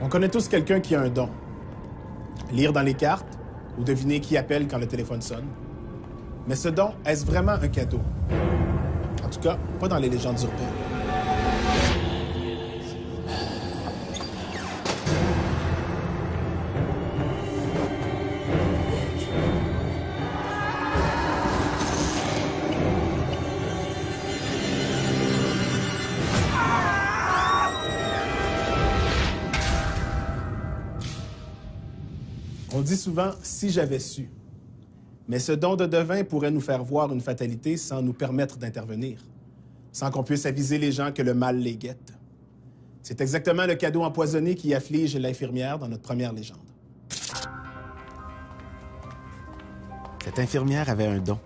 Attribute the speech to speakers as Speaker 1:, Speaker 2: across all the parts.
Speaker 1: On connaît tous quelqu'un qui a un don. Lire dans les cartes ou deviner qui appelle quand le téléphone sonne. Mais ce don, est-ce vraiment un cadeau? En tout cas, pas dans les légendes urbaines. On dit souvent « si j'avais su ». Mais ce don de devin pourrait nous faire voir une fatalité sans nous permettre d'intervenir, sans qu'on puisse aviser les gens que le mal les guette. C'est exactement le cadeau empoisonné qui afflige l'infirmière dans notre première légende.
Speaker 2: Cette infirmière avait un don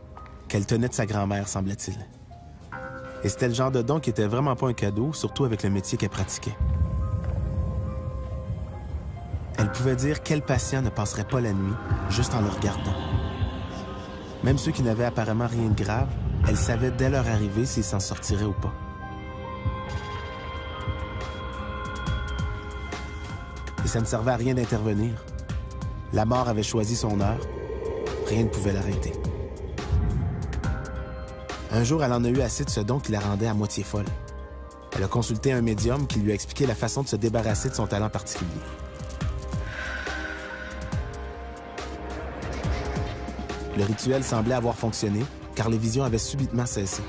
Speaker 2: qu'elle tenait de sa grand-mère, semblait-il. Et c'était le genre de don qui était vraiment pas un cadeau, surtout avec le métier qu'elle pratiquait. Elle pouvait dire quel patient ne passerait pas la nuit juste en le regardant. Même ceux qui n'avaient apparemment rien de grave, elle savait dès leur arrivée s'ils s'en sortiraient ou pas. Et ça ne servait à rien d'intervenir. La mort avait choisi son heure. Rien ne pouvait l'arrêter. Un jour, elle en a eu assez de ce don qui la rendait à moitié folle. Elle a consulté un médium qui lui a expliqué la façon de se débarrasser de son talent particulier. Le rituel semblait avoir fonctionné, car les visions avaient subitement cessé.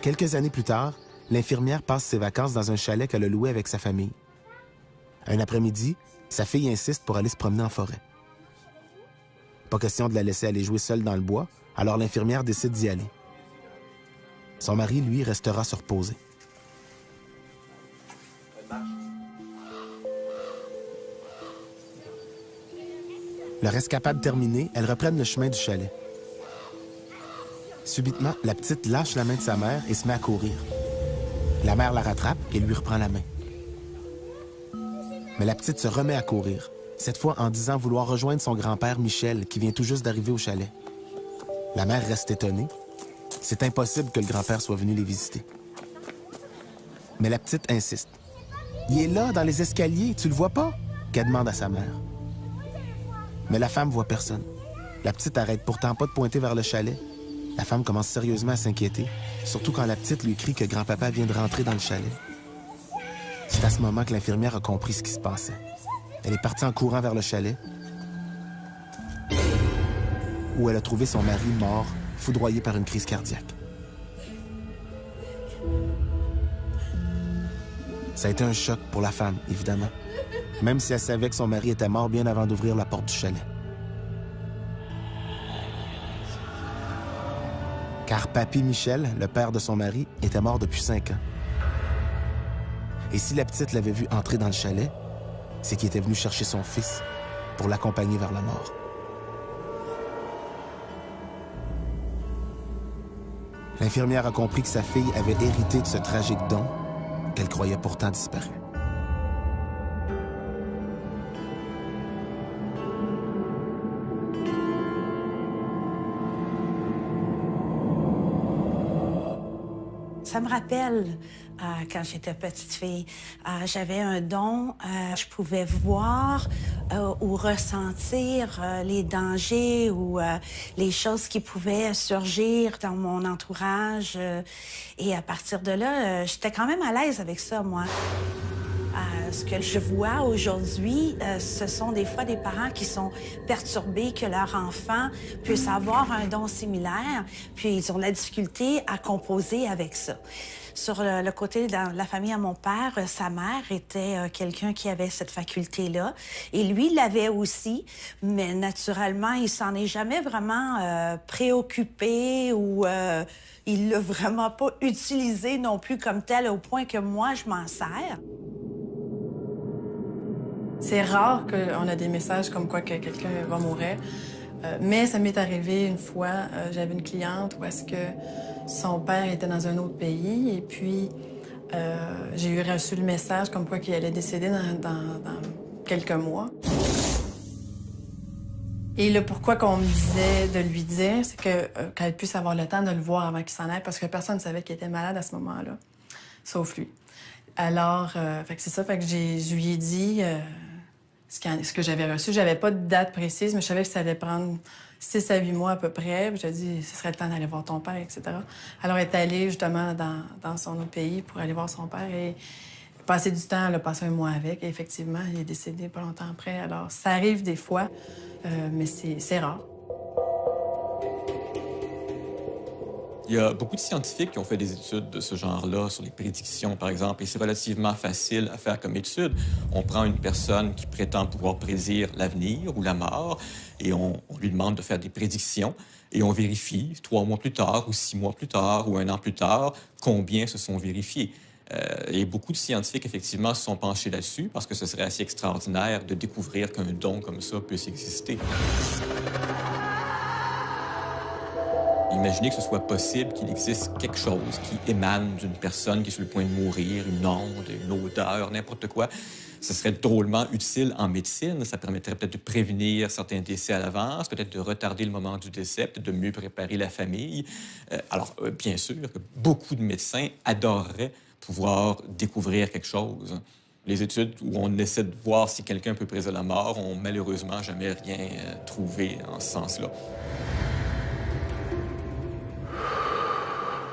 Speaker 2: Quelques années plus tard, l'infirmière passe ses vacances dans un chalet qu'elle a loué avec sa famille. Un après-midi, sa fille insiste pour aller se promener en forêt. Pas question de la laisser aller jouer seule dans le bois, alors l'infirmière décide d'y aller. Son mari, lui, restera se reposer. Leur escapade terminée, elles reprennent le chemin du chalet. Subitement, la petite lâche la main de sa mère et se met à courir. La mère la rattrape et lui reprend la main. Mais la petite se remet à courir, cette fois en disant vouloir rejoindre son grand-père Michel, qui vient tout juste d'arriver au chalet. La mère reste étonnée. C'est impossible que le grand-père soit venu les visiter. Mais la petite insiste. « Il est là, dans les escaliers, tu le vois pas? » qu'elle demande à sa mère. Mais la femme voit personne. La petite arrête pourtant pas de pointer vers le chalet. La femme commence sérieusement à s'inquiéter, surtout quand la petite lui crie que grand-papa vient de rentrer dans le chalet. C'est à ce moment que l'infirmière a compris ce qui se passait. Elle est partie en courant vers le chalet, où elle a trouvé son mari mort, foudroyé par une crise cardiaque. Ça a été un choc pour la femme, évidemment, même si elle savait que son mari était mort bien avant d'ouvrir la porte du chalet. Car Papy Michel, le père de son mari, était mort depuis 5 ans. Et si la petite l'avait vu entrer dans le chalet, c'est qu'il était venu chercher son fils pour l'accompagner vers la mort. L'infirmière a compris que sa fille avait hérité de ce tragique don qu'elle croyait pourtant disparu.
Speaker 3: Ça me rappelle quand j'étais petite fille, j'avais un don, je pouvais voir ou ressentir les dangers ou les choses qui pouvaient surgir dans mon entourage. Et à partir de là, j'étais quand même à l'aise avec ça, moi. Ce que je vois aujourd'hui, ce sont des fois des parents qui sont perturbés que leur enfant puisse avoir un don similaire, puis ils ont de la difficulté à composer avec ça. Sur le côté de la famille à mon père, sa mère était quelqu'un qui avait cette faculté-là. Et lui, il l'avait aussi, mais naturellement, il s'en est jamais vraiment préoccupé ou il l'a vraiment pas utilisé non plus comme tel au point que moi, je m'en sers.
Speaker 4: C'est rare qu'on a des messages comme quoi que quelqu'un va mourir. Mais ça m'est arrivé une fois, j'avais une cliente où est-ce que son père était dans un autre pays et puis j'ai reçu le message comme quoi qu'il allait décéder dans quelques mois. Et le pourquoi qu'on me disait de lui dire, c'est qu'elle puisse avoir le temps de le voir avant qu'il s'en aille parce que personne ne savait qu'il était malade à ce moment-là. sauf lui. Alors, fait que c'est ça, fait que je lui ai dit ce que j'avais reçu. J'avais pas de date précise, mais je savais que ça allait prendre 6 à 8 mois à peu près. Puis j'ai dit, ce serait le temps d'aller voir ton père, etc. Alors, elle est allée justement dans son autre pays pour aller voir son père et passer du temps, elle a passé un mois avec. Et effectivement, il est décédé pas longtemps après. Alors, ça arrive des fois, mais c'est rare.
Speaker 5: Il y a beaucoup de scientifiques qui ont fait des études de ce genre-là, sur les prédictions, par exemple, et c'est relativement facile à faire comme étude. On prend une personne qui prétend pouvoir prédire l'avenir ou la mort, et on lui demande de faire des prédictions, et on vérifie 3 mois plus tard, ou 6 mois plus tard, ou 1 an plus tard, combien se sont vérifiés. Et beaucoup de scientifiques, effectivement, se sont penchés là-dessus, parce que ce serait assez extraordinaire de découvrir qu'un don comme ça puisse exister. Imaginez que ce soit possible qu'il existe quelque chose qui émane d'une personne qui est sur le point de mourir, une onde, une odeur, n'importe quoi. Ce serait drôlement utile en médecine. Ça permettrait peut-être de prévenir certains décès à l'avance, peut-être de retarder le moment du décès, peut-être de mieux préparer la famille. Bien sûr que beaucoup de médecins adoreraient pouvoir découvrir quelque chose. Les études où on essaie de voir si quelqu'un peut prédire la mort ont malheureusement jamais rien trouvé en ce sens-là.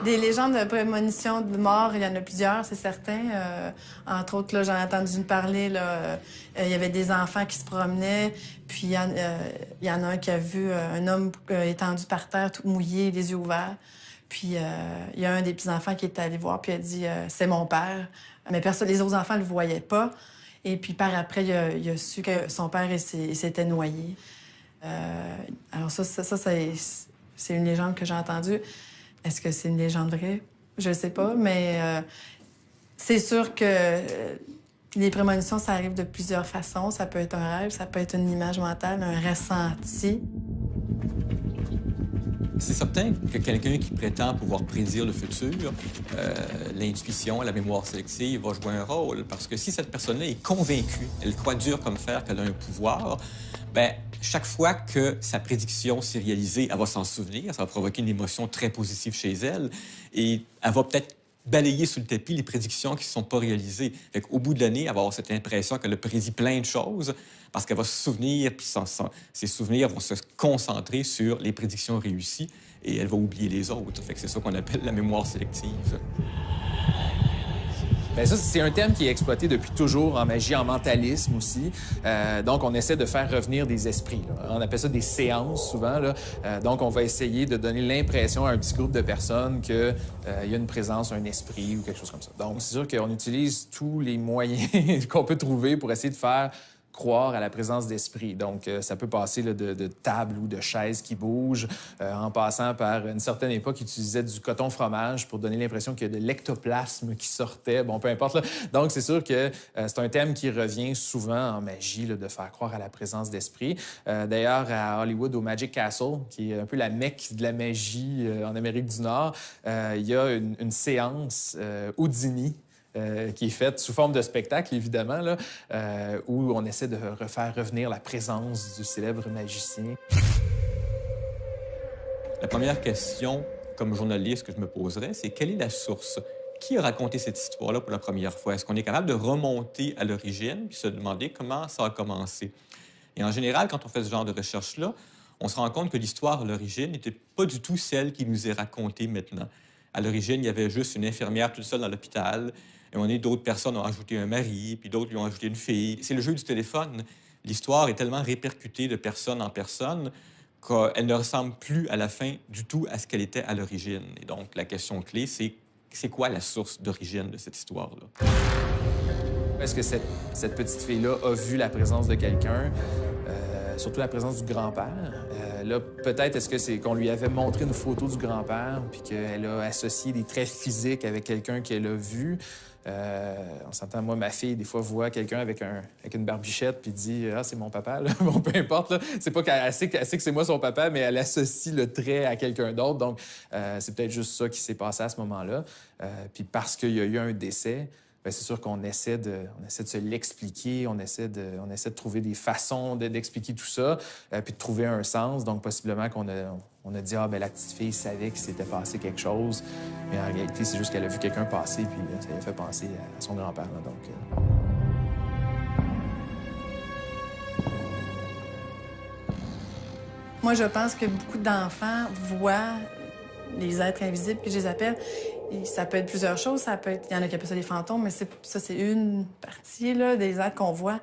Speaker 4: Des légendes de prémonition de mort, il y en a plusieurs, c'est certain. Entre autres, là, j'en ai entendu parler, là, il y avait des enfants qui se promenaient, puis il y en a un qui a vu un homme étendu par terre, tout mouillé, les yeux ouverts. Puis il y a un des petits-enfants qui est allé voir, puis il a dit « c'est mon père ». Mais les autres enfants ne le voyaient pas. Et puis par après, il a su que son père s'était noyé. Alors ça c'est une légende que j'ai entendue. Est-ce que c'est une légende vraie? Je ne sais pas, mais c'est sûr que les prémonitions, ça arrive de plusieurs façons. Ça peut être un rêve, ça peut être une image mentale, un ressenti.
Speaker 5: C'est certain que quelqu'un qui prétend pouvoir prédire le futur, l'intuition, la mémoire sélective va jouer un rôle. Parce que si cette personne-là est convaincue, elle croit dur comme fer qu'elle a un pouvoir, bien, chaque fois que sa prédiction s'est réalisée, elle va s'en souvenir, ça va provoquer une émotion très positive chez elle, et elle va peut-être balayer sous le tapis les prédictions qui ne sont pas réalisées. Au bout de l'année, elle va avoir cette impression qu'elle a prédit plein de choses parce qu'elle va se souvenir, puis ses souvenirs vont se concentrer sur les prédictions réussies et elle va oublier les autres. C'est ça qu'on appelle la mémoire sélective.
Speaker 6: Bien, ça, c'est un thème qui est exploité depuis toujours en magie, en mentalisme aussi. Donc, on essaie de faire revenir des esprits, là. On appelle ça des séances, souvent, là. Donc, on va essayer de donner l'impression à un petit groupe de personnes qu'il y a une présence, un esprit ou quelque chose comme ça. Donc, c'est sûr qu'on utilise tous les moyens qu'on peut trouver pour essayer de faire croire à la présence d'esprit. Donc, ça peut passer là, de tables ou de chaises qui bougent, en passant par une certaine époque, ils utilisaient du coton fromage pour donner l'impression qu'il y a de l'ectoplasme qui sortait. Bon, peu importe. Là. Donc, c'est sûr que c'est un thème qui revient souvent en magie, là, de faire croire à la présence d'esprit. D'ailleurs, à Hollywood, au Magic Castle, qui est un peu la Mecque de la magie en Amérique du Nord, il y a une séance Houdini, qui est faite sous forme de spectacle, évidemment, là, où on essaie de refaire revenir la présence du célèbre magicien.
Speaker 5: La première question, comme journaliste, que je me poserais, c'est quelle est la source? Qui a raconté cette histoire-là pour la première fois? Est-ce qu'on est capable de remonter à l'origine puis se demander comment ça a commencé? Et en général, quand on fait ce genre de recherche-là, on se rend compte que l'histoire à l'origine n'était pas du tout celle qui nous est racontée maintenant. À l'origine, il y avait juste une infirmière toute seule dans l'hôpital. Et d'autres personnes ont ajouté un mari, puis d'autres lui ont ajouté une fille. C'est le jeu du téléphone. L'histoire est tellement répercutée de personne en personne qu'elle ne ressemble plus à la fin du tout à ce qu'elle était à l'origine. Et donc, la question clé, c'est quoi la source d'origine de cette histoire-là?
Speaker 6: Est-ce que cette petite fille-là a vu la présence de quelqu'un, surtout la présence du grand-père? Là, peut-être est-ce que c'est qu'on lui avait montré une photo du grand-père puis qu'elle a associé des traits physiques avec quelqu'un qu'elle a vu. On s'entend, moi, ma fille, des fois, voit quelqu'un avec une barbichette puis dit « Ah, c'est mon papa. » Bon, peu importe. Là. C'est pas qu'elle sait que c'est moi son papa, mais elle associe le trait à quelqu'un d'autre. Donc, c'est peut-être juste ça qui s'est passé à ce moment-là. Puis parce qu'il y a eu un décès, bien, c'est sûr qu'on essaie de se l'expliquer, on essaie de trouver des façons d'expliquer tout ça, puis de trouver un sens. Donc, possiblement qu'on a dit « Ah, bien, la petite fille savait qu'il s'était passé quelque chose. » Mais en réalité, c'est juste qu'elle a vu quelqu'un passer, puis ça lui a fait penser à son grand-père. Donc...
Speaker 4: Moi, je pense que beaucoup d'enfants voient les êtres invisibles, que je les appelle. Et ça peut être plusieurs choses. Il y en a qui appellent ça des fantômes, mais ça, c'est une partie là, des êtres qu'on voit.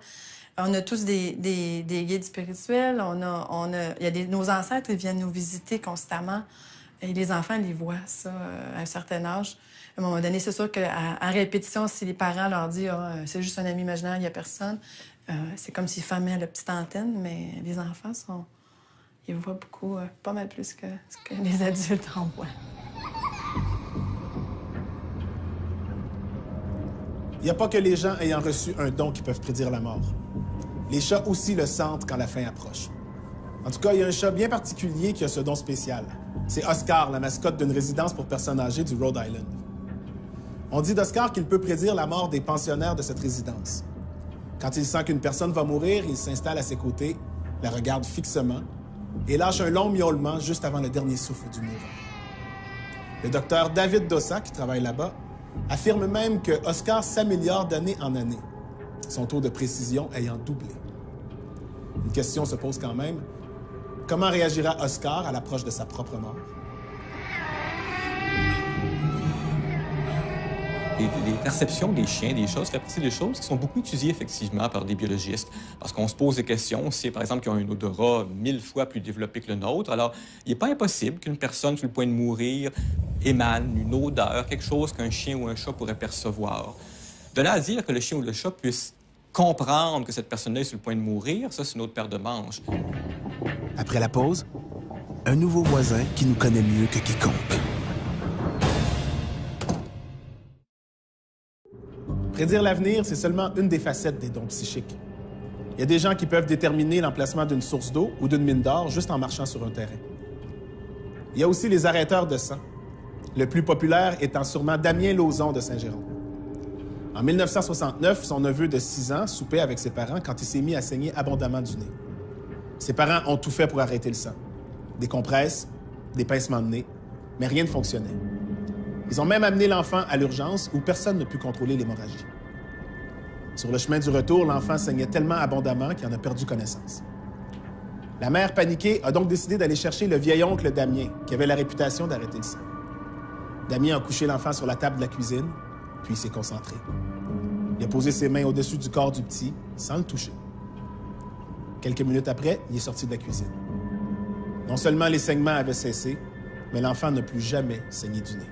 Speaker 4: On a tous des guides spirituels. Nos ancêtres, ils viennent nous visiter constamment. Et les enfants, ils les voient, ça, à un certain âge. À un moment donné, c'est sûr qu'à répétition, si les parents leur disent ah, « c'est juste un ami imaginaire, il n'y a personne », c'est comme s'ils fermaient la petite antenne, mais les enfants ils voient beaucoup, pas mal plus que ce que les adultes en voient.
Speaker 1: Il n'y a pas que les gens ayant reçu un don qui peuvent prédire la mort. Les chats aussi le sentent quand la fin approche. En tout cas, il y a un chat bien particulier qui a ce don spécial. C'est Oscar, la mascotte d'une résidence pour personnes âgées du Rhode Island. On dit d'Oscar qu'il peut prédire la mort des pensionnaires de cette résidence. Quand il sent qu'une personne va mourir, il s'installe à ses côtés, la regarde fixement et lâche un long miaulement juste avant le dernier souffle du mourant. Le docteur David Dossa, qui travaille là-bas, affirme même que Oscar s'améliore d'année en année, son taux de précision ayant doublé. Une question se pose quand même. Comment réagira Oscar à l'approche de sa propre mort?
Speaker 5: Les perceptions des chiens, des chats, ça fait partie des choses qui sont beaucoup étudiées effectivement par des biologistes. Parce qu'on se pose des questions, si par exemple qu'ils ont un odorat 1000 fois plus développé que le nôtre, alors il n'est pas impossible qu'une personne sur le point de mourir émane une odeur, quelque chose qu'un chien ou un chat pourrait percevoir. De là à dire que le chien ou le chat puisse comprendre que cette personne-là est sur le point de mourir, ça c'est une autre paire de manches.
Speaker 2: Après la pause, un nouveau voisin qui nous connaît mieux que quiconque.
Speaker 1: Prédire l'avenir, c'est seulement une des facettes des dons psychiques. Il y a des gens qui peuvent déterminer l'emplacement d'une source d'eau ou d'une mine d'or juste en marchant sur un terrain. Il y a aussi les arrêteurs de sang, le plus populaire étant sûrement Damien Lauzon de Saint-Jérôme. En 1969, son neveu de 6 ans soupait avec ses parents quand il s'est mis à saigner abondamment du nez. Ses parents ont tout fait pour arrêter le sang. Des compresses, des pincements de nez, mais rien ne fonctionnait. Ils ont même amené l'enfant à l'urgence où personne ne put contrôler l'hémorragie. Sur le chemin du retour, l'enfant saignait tellement abondamment qu'il en a perdu connaissance. La mère, paniquée, a donc décidé d'aller chercher le vieil oncle Damien, qui avait la réputation d'arrêter le sang. Damien a couché l'enfant sur la table de la cuisine, puis il s'est concentré. Il a posé ses mains au-dessus du corps du petit, sans le toucher. Quelques minutes après, il est sorti de la cuisine. Non seulement les saignements avaient cessé, mais l'enfant n'a plus jamais saigné du nez.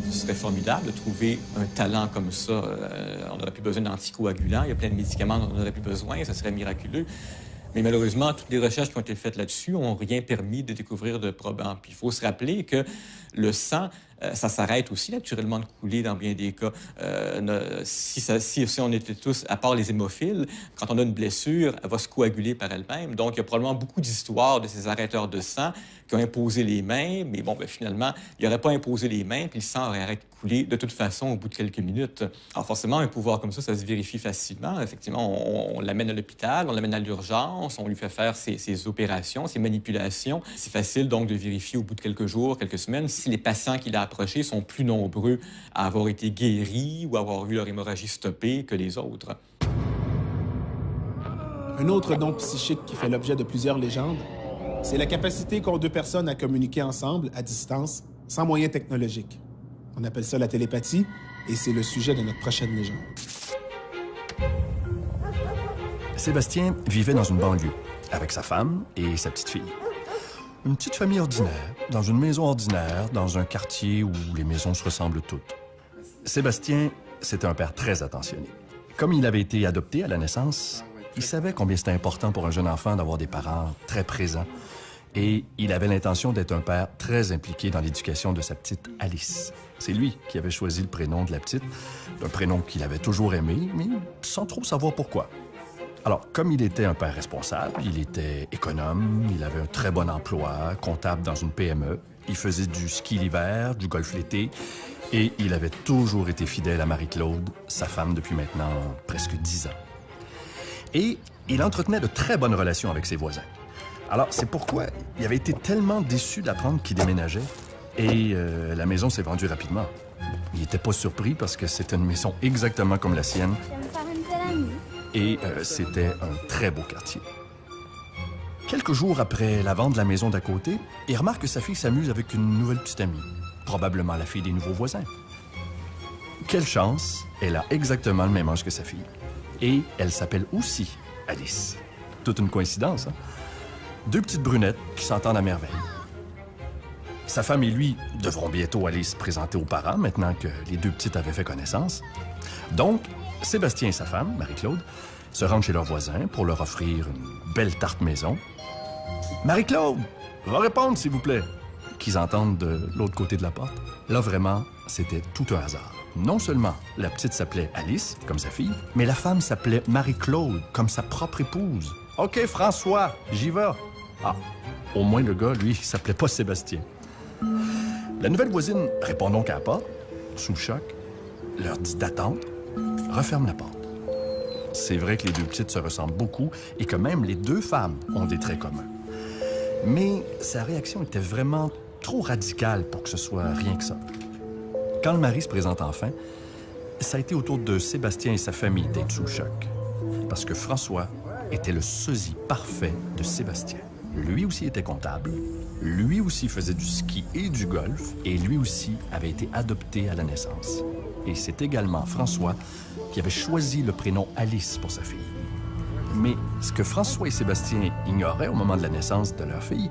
Speaker 5: Ce serait formidable de trouver un talent comme ça. On n'aurait plus besoin d'anticoagulants, il y a plein de médicaments dont on n'aurait plus besoin, ça serait miraculeux. Mais malheureusement, toutes les recherches qui ont été faites là-dessus n'ont rien permis de découvrir de probants. Puis il faut se rappeler que le sang, ça s'arrête aussi naturellement de couler dans bien des cas. Si on était tous, à part les hémophiles, quand on a une blessure, elle va se coaguler par elle-même. Donc, il y a probablement beaucoup d'histoires de ces arrêteurs de sang qui ont imposé les mains, mais bon, bien, finalement, ils n'auraient pas imposé les mains, puis le sang aurait arrêté de couler de toute façon au bout de quelques minutes. Alors forcément, un pouvoir comme ça se vérifie facilement. Effectivement, on l'amène à l'hôpital, on l'amène à l'urgence, on lui fait faire ses opérations, ses manipulations. C'est facile donc de vérifier au bout de quelques jours, quelques semaines, si les patients qu'il a approchés sont plus nombreux à avoir été guéris ou à avoir eu leur hémorragie stoppée que les autres.
Speaker 1: Un autre don psychique qui fait l'objet de plusieurs légendes, c'est la capacité qu'ont deux personnes à communiquer ensemble, à distance, sans moyens technologiques. On appelle ça la télépathie, et c'est le sujet de notre prochaine légende.
Speaker 7: Sébastien vivait dans une banlieue, avec sa femme et sa petite fille. Une petite famille ordinaire, dans une maison ordinaire, dans un quartier où les maisons se ressemblent toutes. Sébastien, c'était un père très attentionné. Comme il avait été adopté à la naissance, il savait combien c'était important pour un jeune enfant d'avoir des parents très présents. Et il avait l'intention d'être un père très impliqué dans l'éducation de sa petite Alice. C'est lui qui avait choisi le prénom de la petite, un prénom qu'il avait toujours aimé, mais sans trop savoir pourquoi. Alors, comme il était un père responsable, il était économe, il avait un très bon emploi, comptable dans une PME, Il faisait du ski l'hiver, du golf l'été, et il avait toujours été fidèle à Marie-Claude, sa femme depuis maintenant presque 10 ans. Et il entretenait de très bonnes relations avec ses voisins. Alors, c'est pourquoi il avait été tellement déçu d'apprendre qu'il déménageait, et la maison s'est vendue rapidement. Il n'était pas surpris parce que c'était une maison exactement comme la sienne, et c'était un très beau quartier. Quelques jours après la vente de la maison d'à côté, il remarque que sa fille s'amuse avec une nouvelle petite amie, probablement la fille des nouveaux voisins. Quelle chance, elle a exactement le même âge que sa fille. Et elle s'appelle aussi Alice. Toute une coïncidence, hein? 2 petites brunettes qui s'entendent à merveille. Sa femme et lui devront bientôt aller se présenter aux parents maintenant que les 2 petites avaient fait connaissance. Donc, Sébastien et sa femme, Marie-Claude, se rendent chez leurs voisins pour leur offrir une belle tarte maison. Marie-Claude, va répondre, s'il vous plaît, qu'ils entendent de l'autre côté de la porte. Là, vraiment, c'était tout un hasard. Non seulement la petite s'appelait Alice, comme sa fille, mais la femme s'appelait Marie-Claude, comme sa propre épouse. « OK, François, j'y vais. » Ah, au moins le gars, lui, il s'appelait pas Sébastien. La nouvelle voisine répond donc à la porte, sous le choc, leur dit d'attendre, referme la porte. C'est vrai que les 2 petites se ressemblent beaucoup et que même les 2 femmes ont des traits communs. Mais sa réaction était vraiment trop radicale pour que ce soit rien que ça. Quand le mari se présente enfin, ça a été au tour de Sébastien et sa famille d'être sous le choc. Parce que François était le sosie parfait de Sébastien. Lui aussi était comptable, lui aussi faisait du ski et du golf, et lui aussi avait été adopté à la naissance. Et c'est également François qui avait choisi le prénom Alice pour sa fille. Mais ce que François et Sébastien ignoraient au moment de la naissance de leur fille,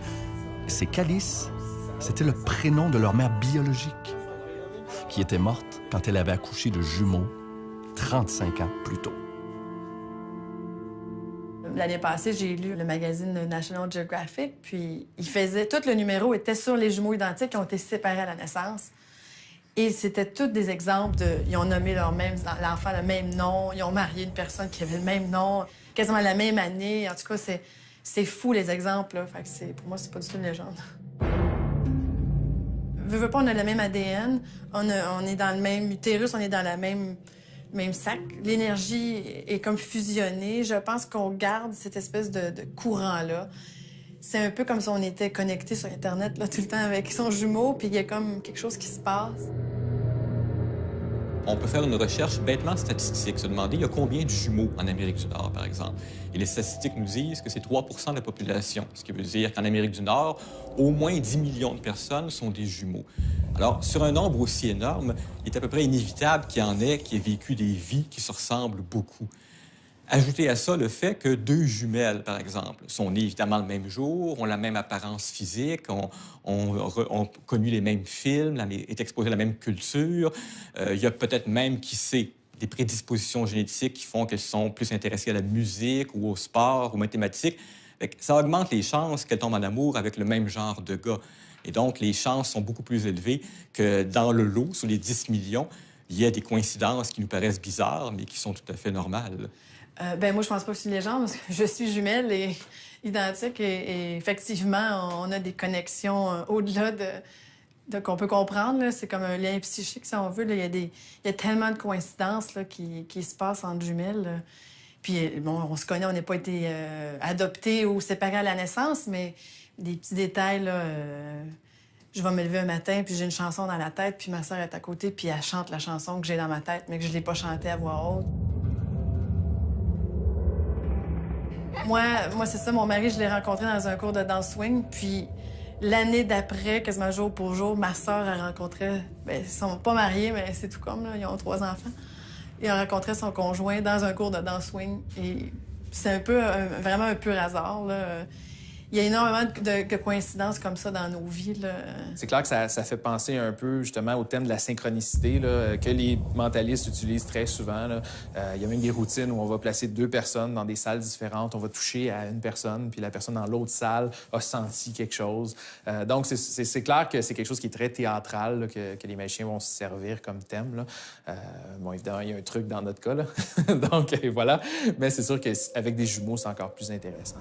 Speaker 7: c'est qu'Alice, c'était le prénom de leur mère biologique, qui était morte quand elle avait accouché de jumeaux 35 ans plus tôt.
Speaker 4: L'année passée, j'ai lu le magazine National Geographic, puis tout le numéro était sur les jumeaux identiques qui ont été séparés à la naissance. Et c'était tous des exemples de... Ils ont nommé l'enfant le même nom, ils ont marié une personne qui avait le même nom, quasiment la même année. En tout cas, c'est fou, les exemples, là. Fait que pour moi, c'est pas du tout une légende. Veux pas, on a le même ADN, on est dans le même utérus, on est dans la même sac. L'énergie est comme fusionnée. Je pense qu'on garde cette espèce de courant-là. C'est un peu comme si on était connecté sur Internet là, tout le temps avec son jumeau, puis il y a comme quelque chose qui se passe.
Speaker 5: On peut faire une recherche bêtement statistique, se demander il y a combien de jumeaux en Amérique du Nord, par exemple. Et les statistiques nous disent que c'est 3 % de la population, ce qui veut dire qu'en Amérique du Nord, au moins 10 millions de personnes sont des jumeaux. Alors, sur un nombre aussi énorme, il est à peu près inévitable qu'il y en ait qui aient vécu des vies qui se ressemblent beaucoup. Ajoutez à ça le fait que 2 jumelles, par exemple, sont nées évidemment le même jour, ont la même apparence physique, ont connu les mêmes films, est exposées à la même culture. Il y a peut-être même, qui sait, des prédispositions génétiques qui font qu'elles sont plus intéressées à la musique ou au sport, aux mathématiques. Ça augmente les chances qu'elles tombent en amour avec le même genre de gars. Et donc, les chances sont beaucoup plus élevées que dans le lot, sur les 10 millions, il y a des coïncidences qui nous paraissent bizarres, mais qui sont tout à fait normales.
Speaker 4: Moi, je pense pas que c'est une légende, parce que je suis jumelle et identique. Et effectivement, on a des connexions au-delà de qu'on peut comprendre. C'est comme un lien psychique, si on veut. Il y a tellement de coïncidences là, qui se passent entre jumelles. Là. Puis, bon, on se connaît, on n'a pas été adoptés ou séparés à la naissance, mais des petits détails, là... Je vais me lever un matin, puis j'ai une chanson dans la tête, puis ma sœur est à côté, puis elle chante la chanson que j'ai dans ma tête, mais que je l'ai pas chantée à voix haute. Moi, c'est ça, mon mari, je l'ai rencontré dans un cours de danse swing, puis l'année d'après, quasiment jour pour jour, ma sœur a rencontré... Ils sont pas mariés, mais c'est tout comme, là, ils ont 3 enfants. Ils ont rencontré son conjoint dans un cours de danse swing, et c'est un peu, vraiment un pur hasard, là. Il y a énormément de coïncidences comme ça dans nos vies.
Speaker 6: C'est clair que ça fait penser un peu justement au thème de la synchronicité là, que les mentalistes utilisent très souvent. Là. Il y a même des routines où on va placer 2 personnes dans des salles différentes. On va toucher à une personne, puis la personne dans l'autre salle a senti quelque chose. Donc, c'est clair que c'est quelque chose qui est très théâtral, là, que les magiciens vont se servir comme thème. Là. Bon, évidemment, il y a un truc dans notre cas. Là. Donc, voilà. Mais c'est sûr qu'avec des jumeaux, c'est encore plus intéressant.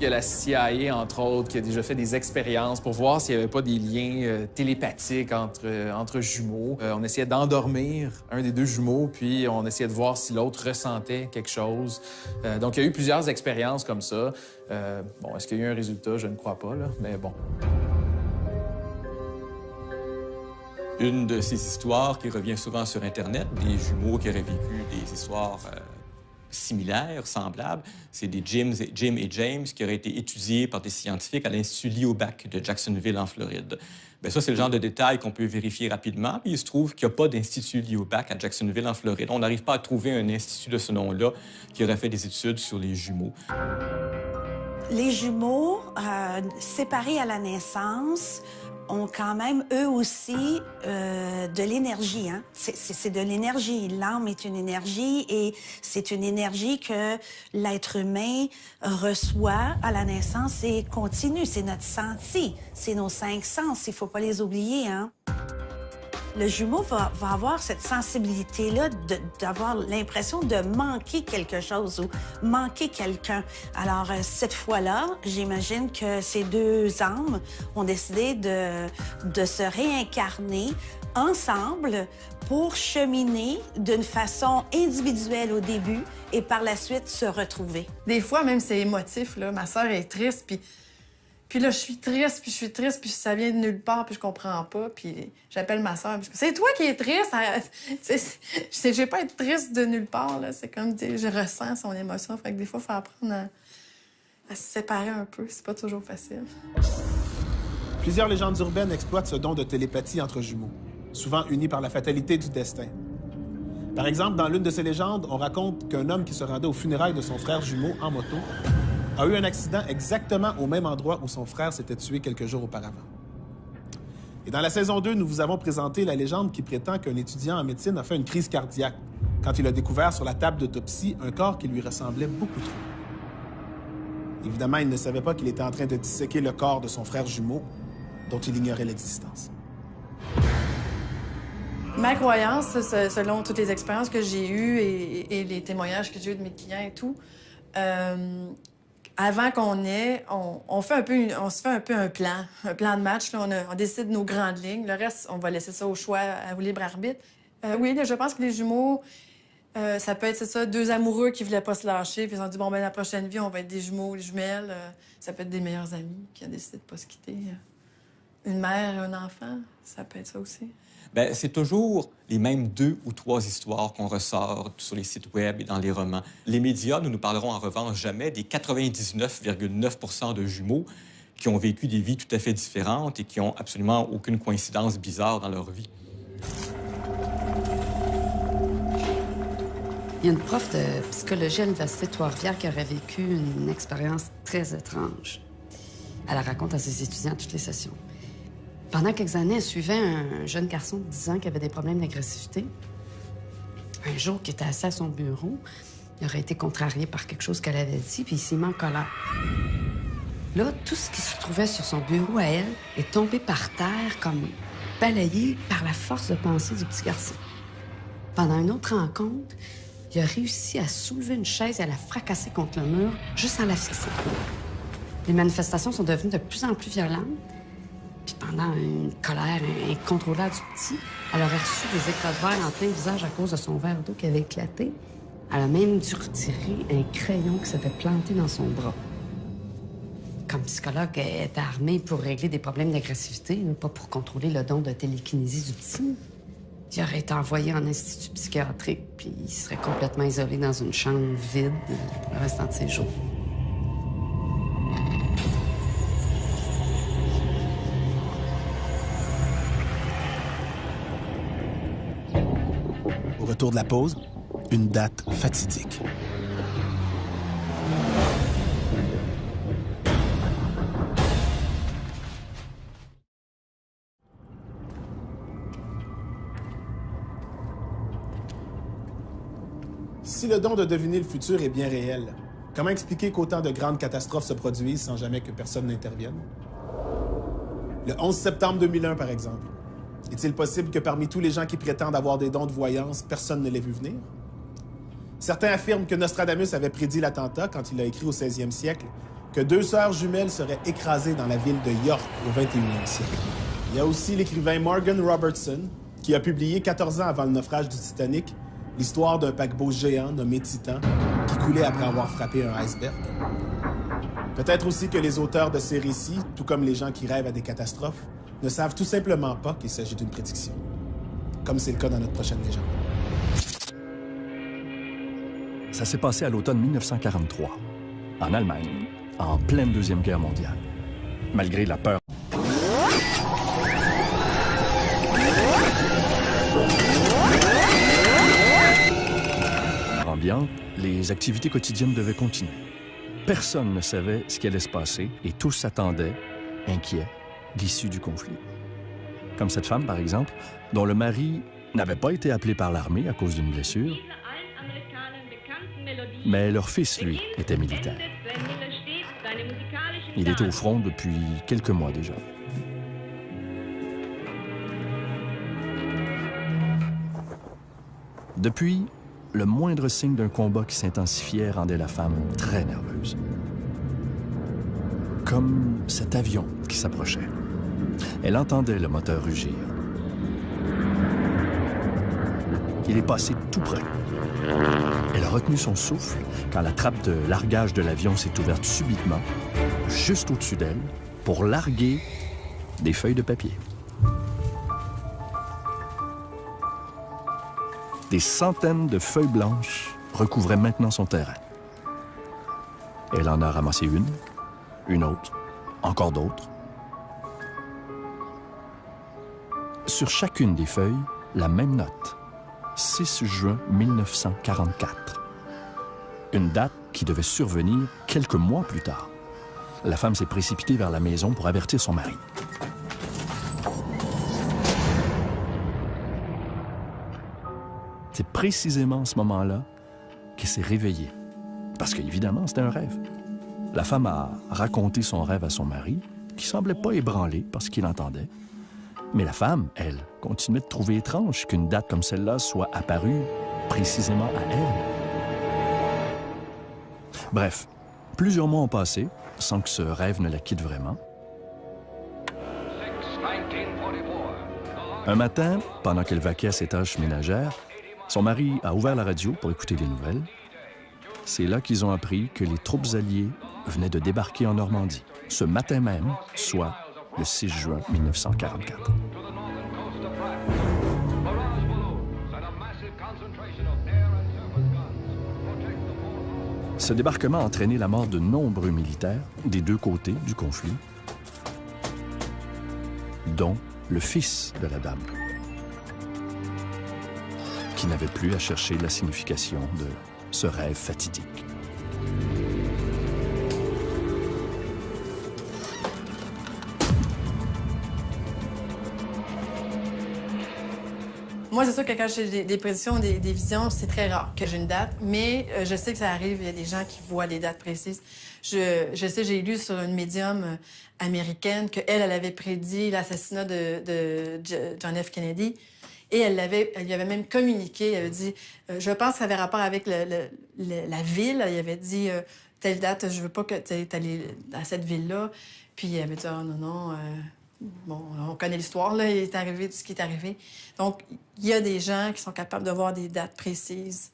Speaker 6: Il y a la CIA, entre autres, qui a déjà fait des expériences pour voir s'il n'y avait pas des liens télépathiques entre jumeaux. On essayait d'endormir un des deux jumeaux, puis on essayait de voir si l'autre ressentait quelque chose. Donc, il y a eu plusieurs expériences comme ça. Bon, est-ce qu'il y a eu un résultat? Je ne crois pas, là, mais bon.
Speaker 5: Une de ces histoires qui revient souvent sur Internet, des jumeaux qui auraient vécu des histoires similaires, semblables, c'est des Jim et James qui auraient été étudiés par des scientifiques à l'Institut Liobac de Jacksonville, en Floride. Bien, ça, c'est le genre de détail qu'on peut vérifier rapidement. Puis il se trouve qu'il n'y a pas d'Institut Liobac à Jacksonville, en Floride. On n'arrive pas à trouver un institut de ce nom-là qui aurait fait des études sur les jumeaux.
Speaker 3: Les jumeaux, séparés à la naissance, ont quand même, eux aussi, de l'énergie. Hein? C'est de l'énergie. L'âme est une énergie et c'est une énergie que l'être humain reçoit à la naissance et continue. C'est notre senti, c'est nos 5 sens. Il ne faut pas les oublier. Hein? Le jumeau va avoir cette sensibilité-là d'avoir l'impression de manquer quelque chose ou manquer quelqu'un. Alors, cette fois-là, j'imagine que ces deux âmes ont décidé de se réincarner ensemble pour cheminer d'une façon individuelle au début et par la suite se retrouver.
Speaker 4: Des fois, même, c'est émotif, là. Ma sœur est triste, puis là, je suis triste, puis ça vient de nulle part, puis je comprends pas. Puis j'appelle ma sœur, puis c'est toi qui es triste. Je vais pas être triste de nulle part, là. C'est comme, je ressens son émotion. Fait que des fois, il faut apprendre à se séparer un peu. C'est pas toujours facile.
Speaker 1: Plusieurs légendes urbaines exploitent ce don de télépathie entre jumeaux, souvent unis par la fatalité du destin. Par exemple, dans l'une de ces légendes, on raconte qu'un homme qui se rendait aux funérailles de son frère jumeau en moto a eu un accident exactement au même endroit où son frère s'était tué quelques jours auparavant. Et dans la saison 2, nous vous avons présenté la légende qui prétend qu'un étudiant en médecine a fait une crise cardiaque quand il a découvert sur la table d'autopsie un corps qui lui ressemblait beaucoup trop. Évidemment, il ne savait pas qu'il était en train de disséquer le corps de son frère jumeau, dont il ignorait l'existence.
Speaker 4: Ma croyance, selon toutes les expériences que j'ai eues et les témoignages que j'ai eus de mes clients et tout, avant qu'on ait, on se fait un peu un plan de match. Là, on décide nos grandes lignes. Le reste, on va laisser ça au choix, au libre arbitre. Oui, là, je pense que les jumeaux, ça peut être, c'est ça, deux amoureux qui voulaient pas se lâcher, puis ils ont dit, bon, ben la prochaine vie, on va être des jumeaux, des jumelles. Ça peut être des meilleurs amis qui ont décidé de pas se quitter. Une mère et un enfant, ça peut être ça aussi.
Speaker 5: Bien, c'est toujours les mêmes 2 ou 3 histoires qu'on ressort sur les sites web et dans les romans. Les médias ne nous parleront en revanche jamais des 99,9 % de jumeaux qui ont vécu des vies tout à fait différentes et qui n'ont absolument aucune coïncidence bizarre dans leur vie.
Speaker 8: Il y a une prof de psychologie à l'Université de Trois-Rivières qui aurait vécu une expérience très étrange. Elle la raconte à ses étudiants à toutes les sessions. Pendant quelques années, elle suivait un jeune garçon de 10 ans qui avait des problèmes d'agressivité. Un jour, qui était assis à son bureau, il aurait été contrarié par quelque chose qu'elle avait dit, puis il s'est mis en colère. Là, tout ce qui se trouvait sur son bureau à elle est tombé par terre, comme balayé par la force de pensée du petit garçon. Pendant une autre rencontre, il a réussi à soulever une chaise et à la fracasser contre le mur, juste en la fixant. Les manifestations sont devenues de plus en plus violentes. Puis pendant une colère incontrôlable du petit, elle aurait reçu des éclats de verre en plein visage à cause de son verre d'eau qui avait éclaté. Elle a même dû retirer un crayon qui s'était planté dans son bras. Comme psychologue, elle était armée pour régler des problèmes d'agressivité, pas pour contrôler le don de télékinésie du petit. Il aurait été envoyé en institut psychiatrique, puis il serait complètement isolé dans une chambre vide pour le restant de ses jours.
Speaker 2: Au retour de la pause, une date fatidique.
Speaker 1: Si le don de deviner le futur est bien réel, comment expliquer qu'autant de grandes catastrophes se produisent sans jamais que personne n'intervienne? Le 11 septembre 2001, par exemple. Est-il possible que parmi tous les gens qui prétendent avoir des dons de voyance, personne ne l'ait vu venir? Certains affirment que Nostradamus avait prédit l'attentat quand il a écrit au 16e siècle que 2 sœurs jumelles seraient écrasées dans la ville de York au 21e siècle. Il y a aussi l'écrivain Morgan Robertson, qui a publié 14 ans avant le naufrage du Titanic l'histoire d'un paquebot géant nommé Titan qui coulait après avoir frappé un iceberg. Peut-être aussi que les auteurs de ces récits, tout comme les gens qui rêvent à des catastrophes, ne savent tout simplement pas qu'il s'agit d'une prédiction, comme c'est le cas dans notre prochaine légende.
Speaker 7: Ça s'est passé à l'automne 1943, en Allemagne, en pleine Deuxième Guerre mondiale. Malgré la peur ambiante, les activités quotidiennes devaient continuer. Personne ne savait ce qui allait se passer et tous s'attendaient, inquiets, l'issue du conflit. Comme cette femme, par exemple, dont le mari n'avait pas été appelé par l'armée à cause d'une blessure, mais leur fils, lui, était militaire. Il était au front depuis quelques mois déjà. Depuis, le moindre signe d'un combat qui s'intensifiait rendait la femme très nerveuse. Comme cet avion qui s'approchait. Elle entendait le moteur rugir. Il est passé tout près. Elle a retenu son souffle quand la trappe de largage de l'avion s'est ouverte subitement, juste au-dessus d'elle, pour larguer des feuilles de papier. Des centaines de feuilles blanches recouvraient maintenant son terrain. Elle en a ramassé une autre, encore d'autres. Sur chacune des feuilles, la même note. 6 juin 1944. Une date qui devait survenir quelques mois plus tard. La femme s'est précipitée vers la maison pour avertir son mari. C'est précisément à ce moment-là qu'elle s'est réveillée. Parce qu'évidemment, c'était un rêve. La femme a raconté son rêve à son mari, qui semblait pas ébranlé par ce qu'il entendait. Mais la femme, elle, continuait de trouver étrange qu'une date comme celle-là soit apparue précisément à elle. Bref, plusieurs mois ont passé sans que ce rêve ne la quitte vraiment. Un matin, pendant qu'elle vaquait à ses tâches ménagères, son mari a ouvert la radio pour écouter les nouvelles. C'est là qu'ils ont appris que les troupes alliées venaient de débarquer en Normandie, ce matin même, soit le 6 juin 1944. Ce débarquement a entraîné la mort de nombreux militaires des deux côtés du conflit, dont le fils de la dame, qui n'avait plus à chercher la signification de ce rêve fatidique.
Speaker 4: Moi, c'est sûr que quand j'ai des prédictions, des visions, c'est très rare que j'ai une date, mais je sais que ça arrive, il y a des gens qui voient des dates précises. Je sais, j'ai lu sur une médium américaine qu'elle avait prédit l'assassinat de John F. Kennedy, et elle lui avait même communiqué, elle avait dit, je pense que ça avait rapport avec la ville, elle avait dit, telle date, je veux pas que tu allé à cette ville-là, puis elle avait dit, oh non, bon, on connaît l'histoire, là, il est arrivé ce qui est arrivé. Donc, il y a des gens qui sont capables de voir des dates précises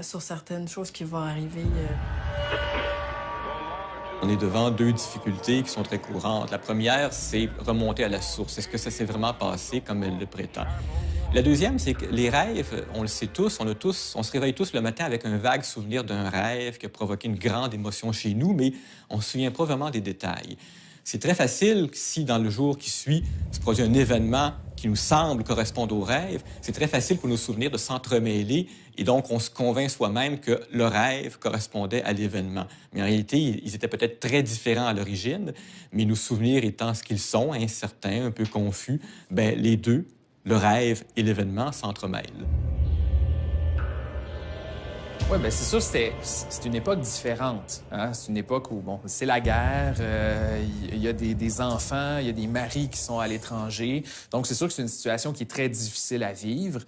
Speaker 4: sur certaines choses qui vont arriver.
Speaker 5: On est devant deux difficultés qui sont très courantes. La première, c'est remonter à la source. Est-ce que ça s'est vraiment passé comme elle le prétend? La deuxième, c'est que les rêves, on le sait tous, on se réveille tous le matin avec un vague souvenir d'un rêve qui a provoqué une grande émotion chez nous, mais on ne se souvient pas vraiment des détails. C'est très facile, si dans le jour qui suit se produit un événement qui nous semble correspondre au rêve, c'est très facile pour nos souvenirs de s'entremêler et donc on se convainc soi-même que le rêve correspondait à l'événement. Mais en réalité, ils étaient peut-être très différents à l'origine, mais nos souvenirs étant ce qu'ils sont, incertains, un peu confus, bien, les deux, le rêve et l'événement, s'entremêlent.
Speaker 6: Oui, bien, c'est sûr, c'est une époque différente. Hein? C'est une époque où, bon, c'est la guerre, il y a des enfants, il y a des maris qui sont à l'étranger. Donc, c'est sûr que c'est une situation qui est très difficile à vivre.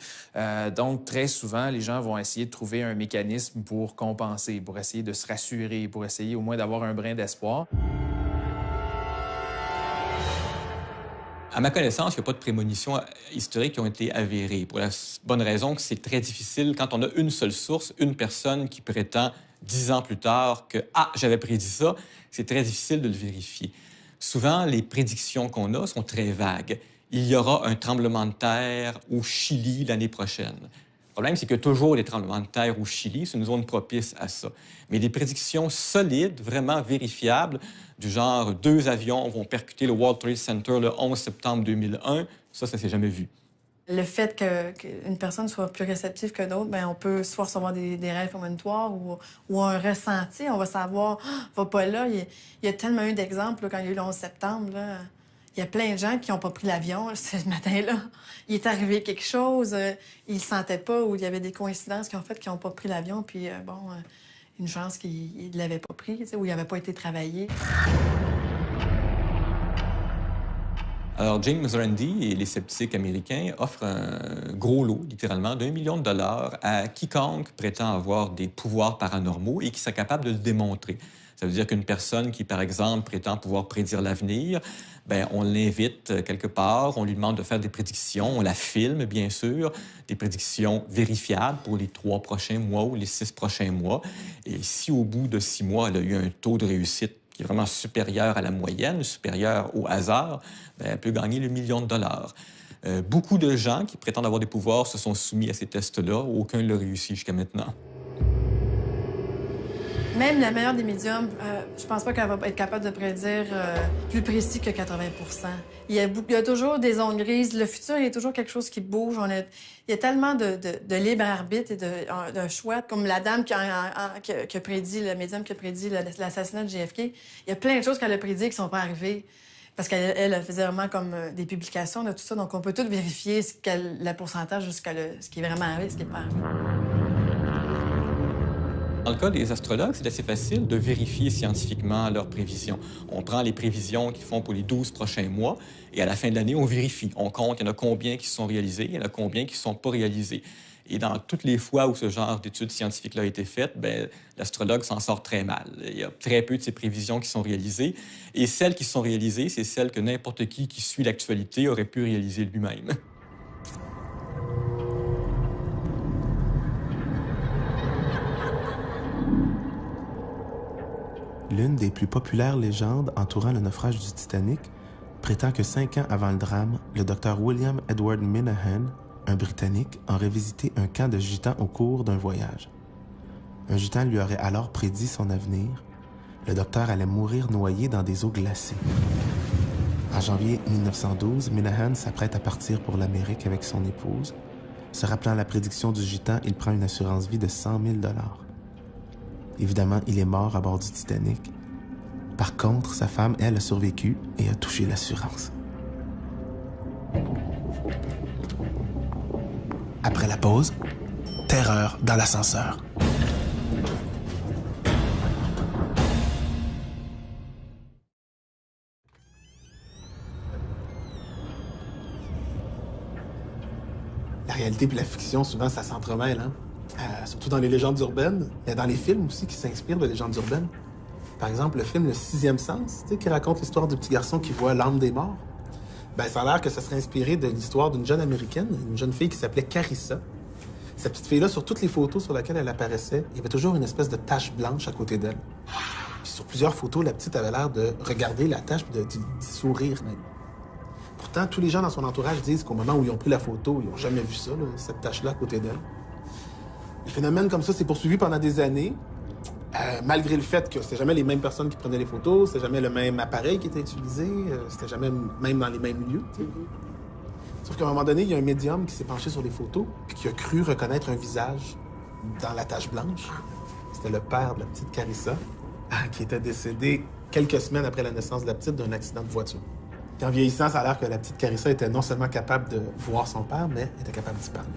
Speaker 6: Donc, très souvent, les gens vont essayer de trouver un mécanisme pour compenser, pour essayer de se rassurer, pour essayer au moins d'avoir un brin d'espoir.
Speaker 5: À ma connaissance, il n'y a pas de prémonitions historiques qui ont été avérées, pour la bonne raison que c'est très difficile quand on a une seule source, une personne qui prétend 10 ans plus tard que « Ah, j'avais prédit ça », c'est très difficile de le vérifier. Souvent, les prédictions qu'on a sont très vagues. Il y aura un tremblement de terre au Chili l'année prochaine. Le problème, c'est qu'il y a toujours des tremblements de terre au Chili. C'est une zone propice à ça. Mais des prédictions solides, vraiment vérifiables, du genre 2 avions vont percuter le World Trade Center le 11 septembre 2001, ça s'est jamais vu.
Speaker 4: Le fait qu'une personne soit plus réceptive que d'autres, bien, on peut soit recevoir des rêves prémonitoires ou un ressenti. On va savoir, va pas là. Il y a tellement eu d'exemples là, quand il y a eu le 11 septembre. Là. Il y a plein de gens qui n'ont pas pris l'avion ce matin-là. Il est arrivé quelque chose, ils ne le sentaient pas, ou il y avait des coïncidences qui ont fait qu'ils n'ont pas pris l'avion, puis une chance qu'ils ne l'avaient pas pris, ou il n'avait pas été travaillé.
Speaker 5: Alors, James Randi et les sceptiques américains offrent un gros lot, littéralement, d'1 million de dollars à quiconque prétend avoir des pouvoirs paranormaux et qui serait capable de le démontrer. Ça veut dire qu'une personne qui, par exemple, prétend pouvoir prédire l'avenir, bien, on l'invite quelque part, on lui demande de faire des prédictions, on la filme, bien sûr, des prédictions vérifiables pour les 3 prochains mois ou les 6 prochains mois. Et si au bout de 6 mois, elle a eu un taux de réussite qui est vraiment supérieur à la moyenne, supérieur au hasard, bien, elle peut gagner le 1 million de dollars. Beaucoup de gens qui prétendent avoir des pouvoirs se sont soumis à ces tests-là. Aucun ne l'a réussi jusqu'à maintenant.
Speaker 4: Même la meilleure des médiums, je pense pas qu'elle va être capable de prédire plus précis que 80 % il y a toujours des zones grises. Le futur, il y a toujours quelque chose qui bouge. Il y a tellement de libre arbitre et de choix. Comme la dame qui a prédit, le médium qui a prédit l'assassinat de JFK, il y a plein de choses qu'elle a prédit qui sont pas arrivées. Parce qu'elle faisait vraiment comme des publications de tout ça. Donc, on peut tout vérifier le pourcentage jusqu'à ce qui est vraiment arrivé et ce qui n'est pas arrivé.
Speaker 5: Dans le cas des astrologues, c'est assez facile de vérifier scientifiquement leurs prévisions. On prend les prévisions qu'ils font pour les 12 prochains mois et à la fin de l'année, on vérifie. On compte, il y en a combien qui sont réalisés, il y en a combien qui ne sont pas réalisés. Et dans toutes les fois où ce genre d'études scientifiques-là a été faites, bien, l'astrologue s'en sort très mal. Il y a très peu de ces prévisions qui sont réalisées. Et celles qui sont réalisées, c'est celles que n'importe qui suit l'actualité aurait pu réaliser lui-même.
Speaker 2: L'une des plus populaires légendes entourant le naufrage du Titanic prétend que 5 ans avant le drame, le docteur William Edward Minahan, un Britannique, aurait visité un camp de gitans au cours d'un voyage. Un gitan lui aurait alors prédit son avenir. Le docteur allait mourir noyé dans des eaux glacées. En janvier 1912, Minahan s'apprête à partir pour l'Amérique avec son épouse. Se rappelant la prédiction du gitan, il prend une assurance vie de 100 000 $. Évidemment, il est mort à bord du Titanic. Par contre, sa femme, elle, a survécu et a touché l'assurance. Après la pause, terreur dans l'ascenseur.
Speaker 1: La réalité et la fiction, souvent, ça s'entremêle, hein? Surtout dans les légendes urbaines, mais dans les films aussi qui s'inspirent de légendes urbaines. Par exemple, le film Le Sixième Sens, qui raconte l'histoire du petit garçon qui voit l'âme des morts. Ben, ça a l'air que ça serait inspiré de l'histoire d'une jeune Américaine, une jeune fille qui s'appelait Carissa. Cette petite fille-là, sur toutes les photos sur lesquelles elle apparaissait, il y avait toujours une espèce de tache blanche à côté d'elle. Puis sur plusieurs photos, la petite avait l'air de regarder la tache et d'y sourire même. Pourtant, tous les gens dans son entourage disent qu'au moment où ils ont pris la photo, ils n'ont jamais vu ça, là, cette tache-là à côté d'elle. Le phénomène comme ça s'est poursuivi pendant des années, malgré le fait que c'était jamais les mêmes personnes qui prenaient les photos, c'était jamais le même appareil qui était utilisé, c'était jamais même dans les mêmes lieux. Sauf qu'à un moment donné, il y a un médium qui s'est penché sur les photos puis qui a cru reconnaître un visage dans la tache blanche. C'était le père de la petite Carissa, qui était décédé quelques semaines après la naissance de la petite d'un accident de voiture. Puis en vieillissant, ça a l'air que la petite Carissa était non seulement capable de voir son père, mais était capable d'y parler.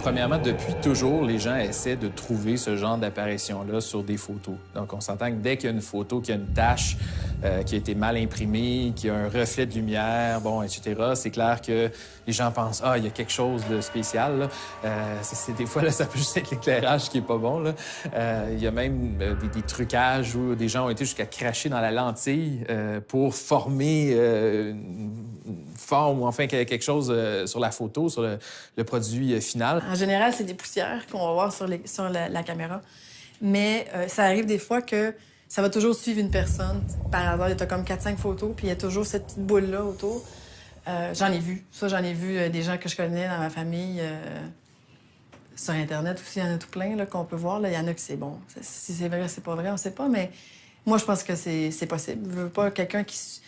Speaker 6: Premièrement, depuis toujours, les gens essaient de trouver ce genre d'apparition-là sur des photos. Donc, on s'entend que dès qu'il y a une photo qui a une tache, qui a été mal imprimée, qui a un reflet de lumière, bon, etc., c'est clair que les gens pensent « Ah, il y a quelque chose de spécial. » là. Des fois, là, ça peut juste être l'éclairage qui est pas bon. Là. Il y a même des trucages où des gens ont été jusqu'à cracher dans la lentille pour former une forme ou enfin quelque chose sur la photo, sur le produit final.
Speaker 4: En général, c'est des poussières qu'on va voir sur la caméra. Mais ça arrive des fois que ça va toujours suivre une personne. Par hasard, il y a comme 4-5 photos, puis il y a toujours cette petite boule-là autour. J'en ai vu. Ça, j'en ai vu des gens que je connais dans ma famille. Sur Internet aussi, il y en a tout plein là, qu'on peut voir. Là. Il y en a que c'est bon. Si c'est vrai, c'est pas vrai, on sait pas. Mais moi, je pense que c'est possible. Je veux pas quelqu'un qui...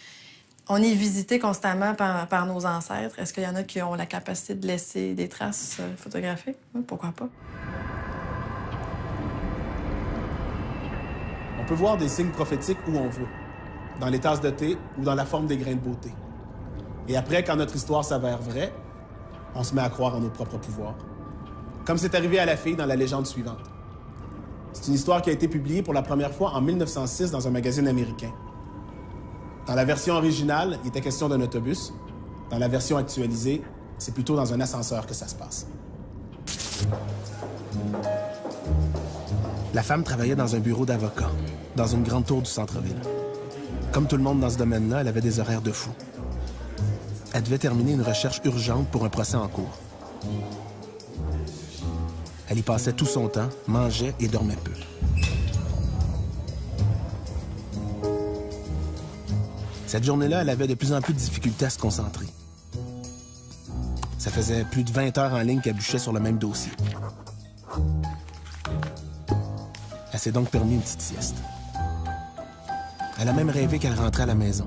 Speaker 4: On est visité constamment par nos ancêtres. Est-ce qu'il y en a qui ont la capacité de laisser des traces photographiques? Pourquoi pas?
Speaker 1: On peut voir des signes prophétiques où on veut, dans les tasses de thé ou dans la forme des grains de beauté. Et après, quand notre histoire s'avère vraie, on se met à croire en nos propres pouvoirs. Comme c'est arrivé à la fille dans la légende suivante. C'est une histoire qui a été publiée pour la première fois en 1906 dans un magazine américain. Dans la version originale, il était question d'un autobus. Dans la version actualisée, c'est plutôt dans un ascenseur que ça se passe.
Speaker 2: La femme travaillait dans un bureau d'avocat, dans une grande tour du centre-ville. Comme tout le monde dans ce domaine-là, elle avait des horaires de fou. Elle devait terminer une recherche urgente pour un procès en cours. Elle y passait tout son temps, mangeait et dormait peu. Cette journée-là, elle avait de plus en plus de difficultés à se concentrer. Ça faisait plus de 20 heures en ligne qu'elle bûchait sur le même dossier. Elle s'est donc permis une petite sieste. Elle a même rêvé qu'elle rentrait à la maison.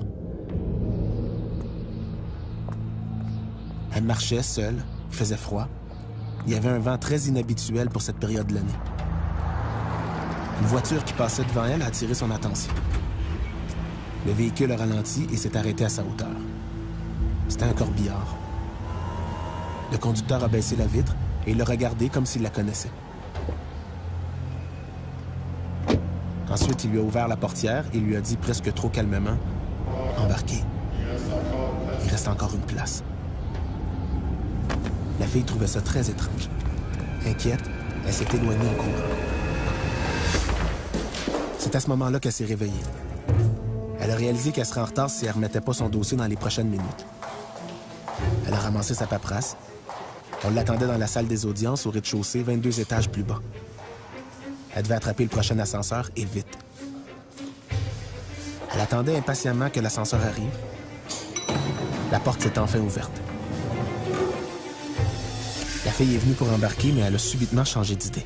Speaker 2: Elle marchait seule, il faisait froid. Il y avait un vent très inhabituel pour cette période de l'année. Une voiture qui passait devant elle a attiré son attention. Le véhicule a ralenti et s'est arrêté à sa hauteur. C'était un corbillard. Le conducteur a baissé la vitre et l'a regardé comme s'il la connaissait. Ensuite, il lui a ouvert la portière et lui a dit presque trop calmement « Embarquez. Il reste encore une place. » La fille trouvait ça très étrange. Inquiète, elle s'est éloignée en courant. C'est à ce moment-là qu'elle s'est réveillée. Elle a réalisé qu'elle serait en retard si elle ne remettait pas son dossier dans les prochaines minutes. Elle a ramassé sa paperasse. On l'attendait dans la salle des audiences au rez-de-chaussée, 22 étages plus bas. Elle devait attraper le prochain ascenseur et vite. Elle attendait impatiemment que l'ascenseur arrive. La porte s'est enfin ouverte. La fille est venue pour embarquer, mais elle a subitement changé d'idée.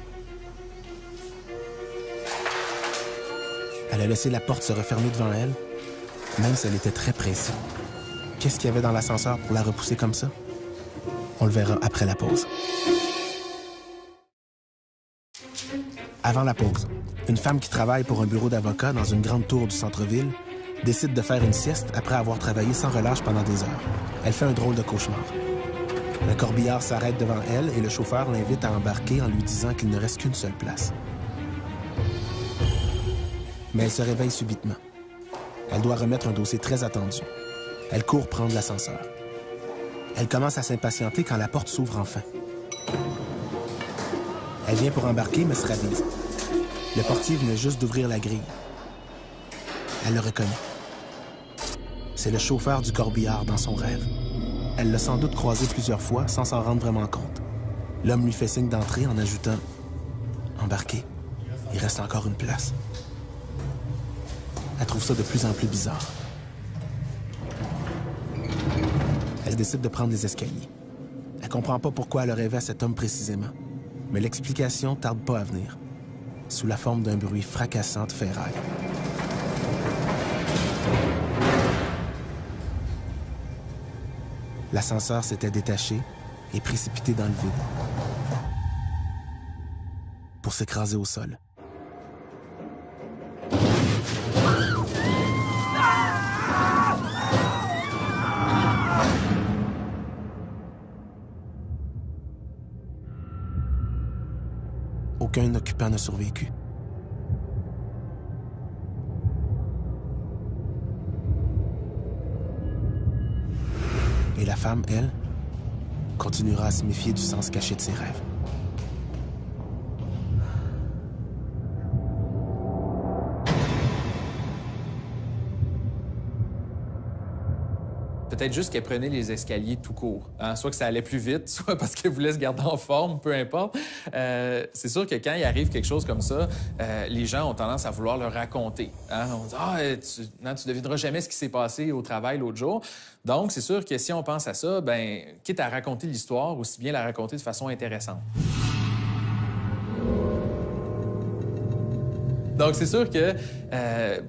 Speaker 2: Elle a laissé la porte se refermer devant elle, même si elle était très pressée. Qu'est-ce qu'il y avait dans l'ascenseur pour la repousser comme ça? On le verra après la pause. Avant la pause, une femme qui travaille pour un bureau d'avocat dans une grande tour du centre-ville décide de faire une sieste après avoir travaillé sans relâche pendant des heures. Elle fait un drôle de cauchemar. Un corbillard s'arrête devant elle et le chauffeur l'invite à embarquer en lui disant qu'il ne reste qu'une seule place. Mais elle se réveille subitement. Elle doit remettre un dossier très attendu. Elle court prendre l'ascenseur. Elle commence à s'impatienter quand la porte s'ouvre enfin. Elle vient pour embarquer, mais se ravise. Le portier venait juste d'ouvrir la grille. Elle le reconnaît. C'est le chauffeur du corbillard dans son rêve. Elle l'a sans doute croisé plusieurs fois sans s'en rendre vraiment compte. L'homme lui fait signe d'entrer en ajoutant « Embarquez, il reste encore une place. » Elle trouve ça de plus en plus bizarre. Elle décide de prendre les escaliers. Elle comprend pas pourquoi elle a rêvé à cet homme précisément, mais l'explication tarde pas à venir, sous la forme d'un bruit fracassant de ferraille. L'ascenseur s'était détaché et précipité dans le vide pour s'écraser au sol. Aucun occupant n'a survécu. Et la femme, elle, continuera à se méfier du sens caché de ses rêves.
Speaker 6: Peut-être juste qu'elle prenait les escaliers tout court. Hein? Soit que ça allait plus vite, soit parce qu'elle voulait se garder en forme, peu importe. C'est sûr que quand il arrive quelque chose comme ça, les gens ont tendance à vouloir le raconter. Hein? On dit « Ah, tu devineras jamais ce qui s'est passé au travail l'autre jour. » Donc, c'est sûr que si on pense à ça, ben, quitte à raconter l'histoire, aussi bien la raconter de façon intéressante. Donc, c'est sûr que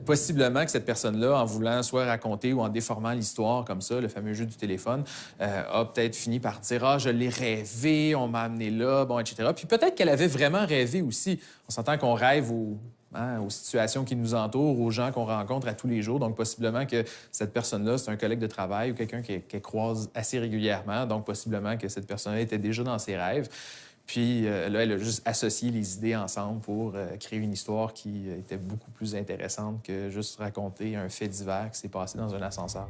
Speaker 6: possiblement que cette personne-là, en voulant soit raconter ou en déformant l'histoire comme ça, le fameux jeu du téléphone, a peut-être fini par dire « Ah, je l'ai rêvé, on m'a amené là, bon, etc. » Puis peut-être qu'elle avait vraiment rêvé aussi. On s'entend qu'on rêve aux situations qui nous entourent, aux gens qu'on rencontre à tous les jours. Donc, possiblement que cette personne-là, c'est un collègue de travail ou quelqu'un qu'elle croise assez régulièrement. Donc, possiblement que cette personne-là était déjà dans ses rêves. Puis là, elle a juste associé les idées ensemble pour créer une histoire qui était beaucoup plus intéressante que juste raconter un fait divers qui s'est passé dans un ascenseur.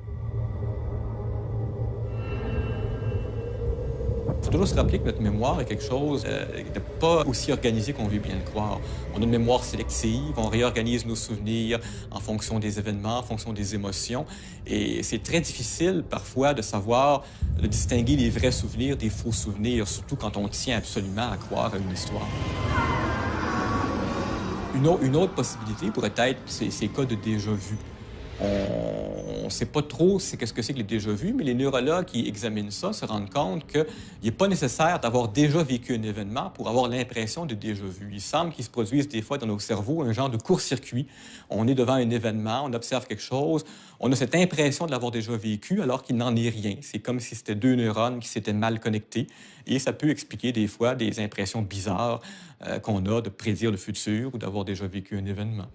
Speaker 5: Il faut toujours se rappeler que notre mémoire est quelque chose de pas aussi organisé qu'on veut bien le croire. On a une mémoire sélective, on réorganise nos souvenirs en fonction des événements, en fonction des émotions. Et c'est très difficile parfois de savoir, de distinguer les vrais souvenirs des faux souvenirs, surtout quand on tient absolument à croire à une histoire. Une autre possibilité pourrait être ces cas de déjà-vu. On ne sait pas trop qu'est-ce que c'est que les déjà-vus, mais les neurologues qui examinent ça se rendent compte qu'il n'est pas nécessaire d'avoir déjà vécu un événement pour avoir l'impression de déjà-vu. Il semble qu'il se produise des fois dans nos cerveaux un genre de court-circuit. On est devant un événement, on observe quelque chose, on a cette impression de l'avoir déjà vécu alors qu'il n'en est rien. C'est comme si c'était deux neurones qui s'étaient mal connectés et ça peut expliquer des fois des impressions bizarres qu'on a de prédire le futur ou d'avoir déjà vécu un événement.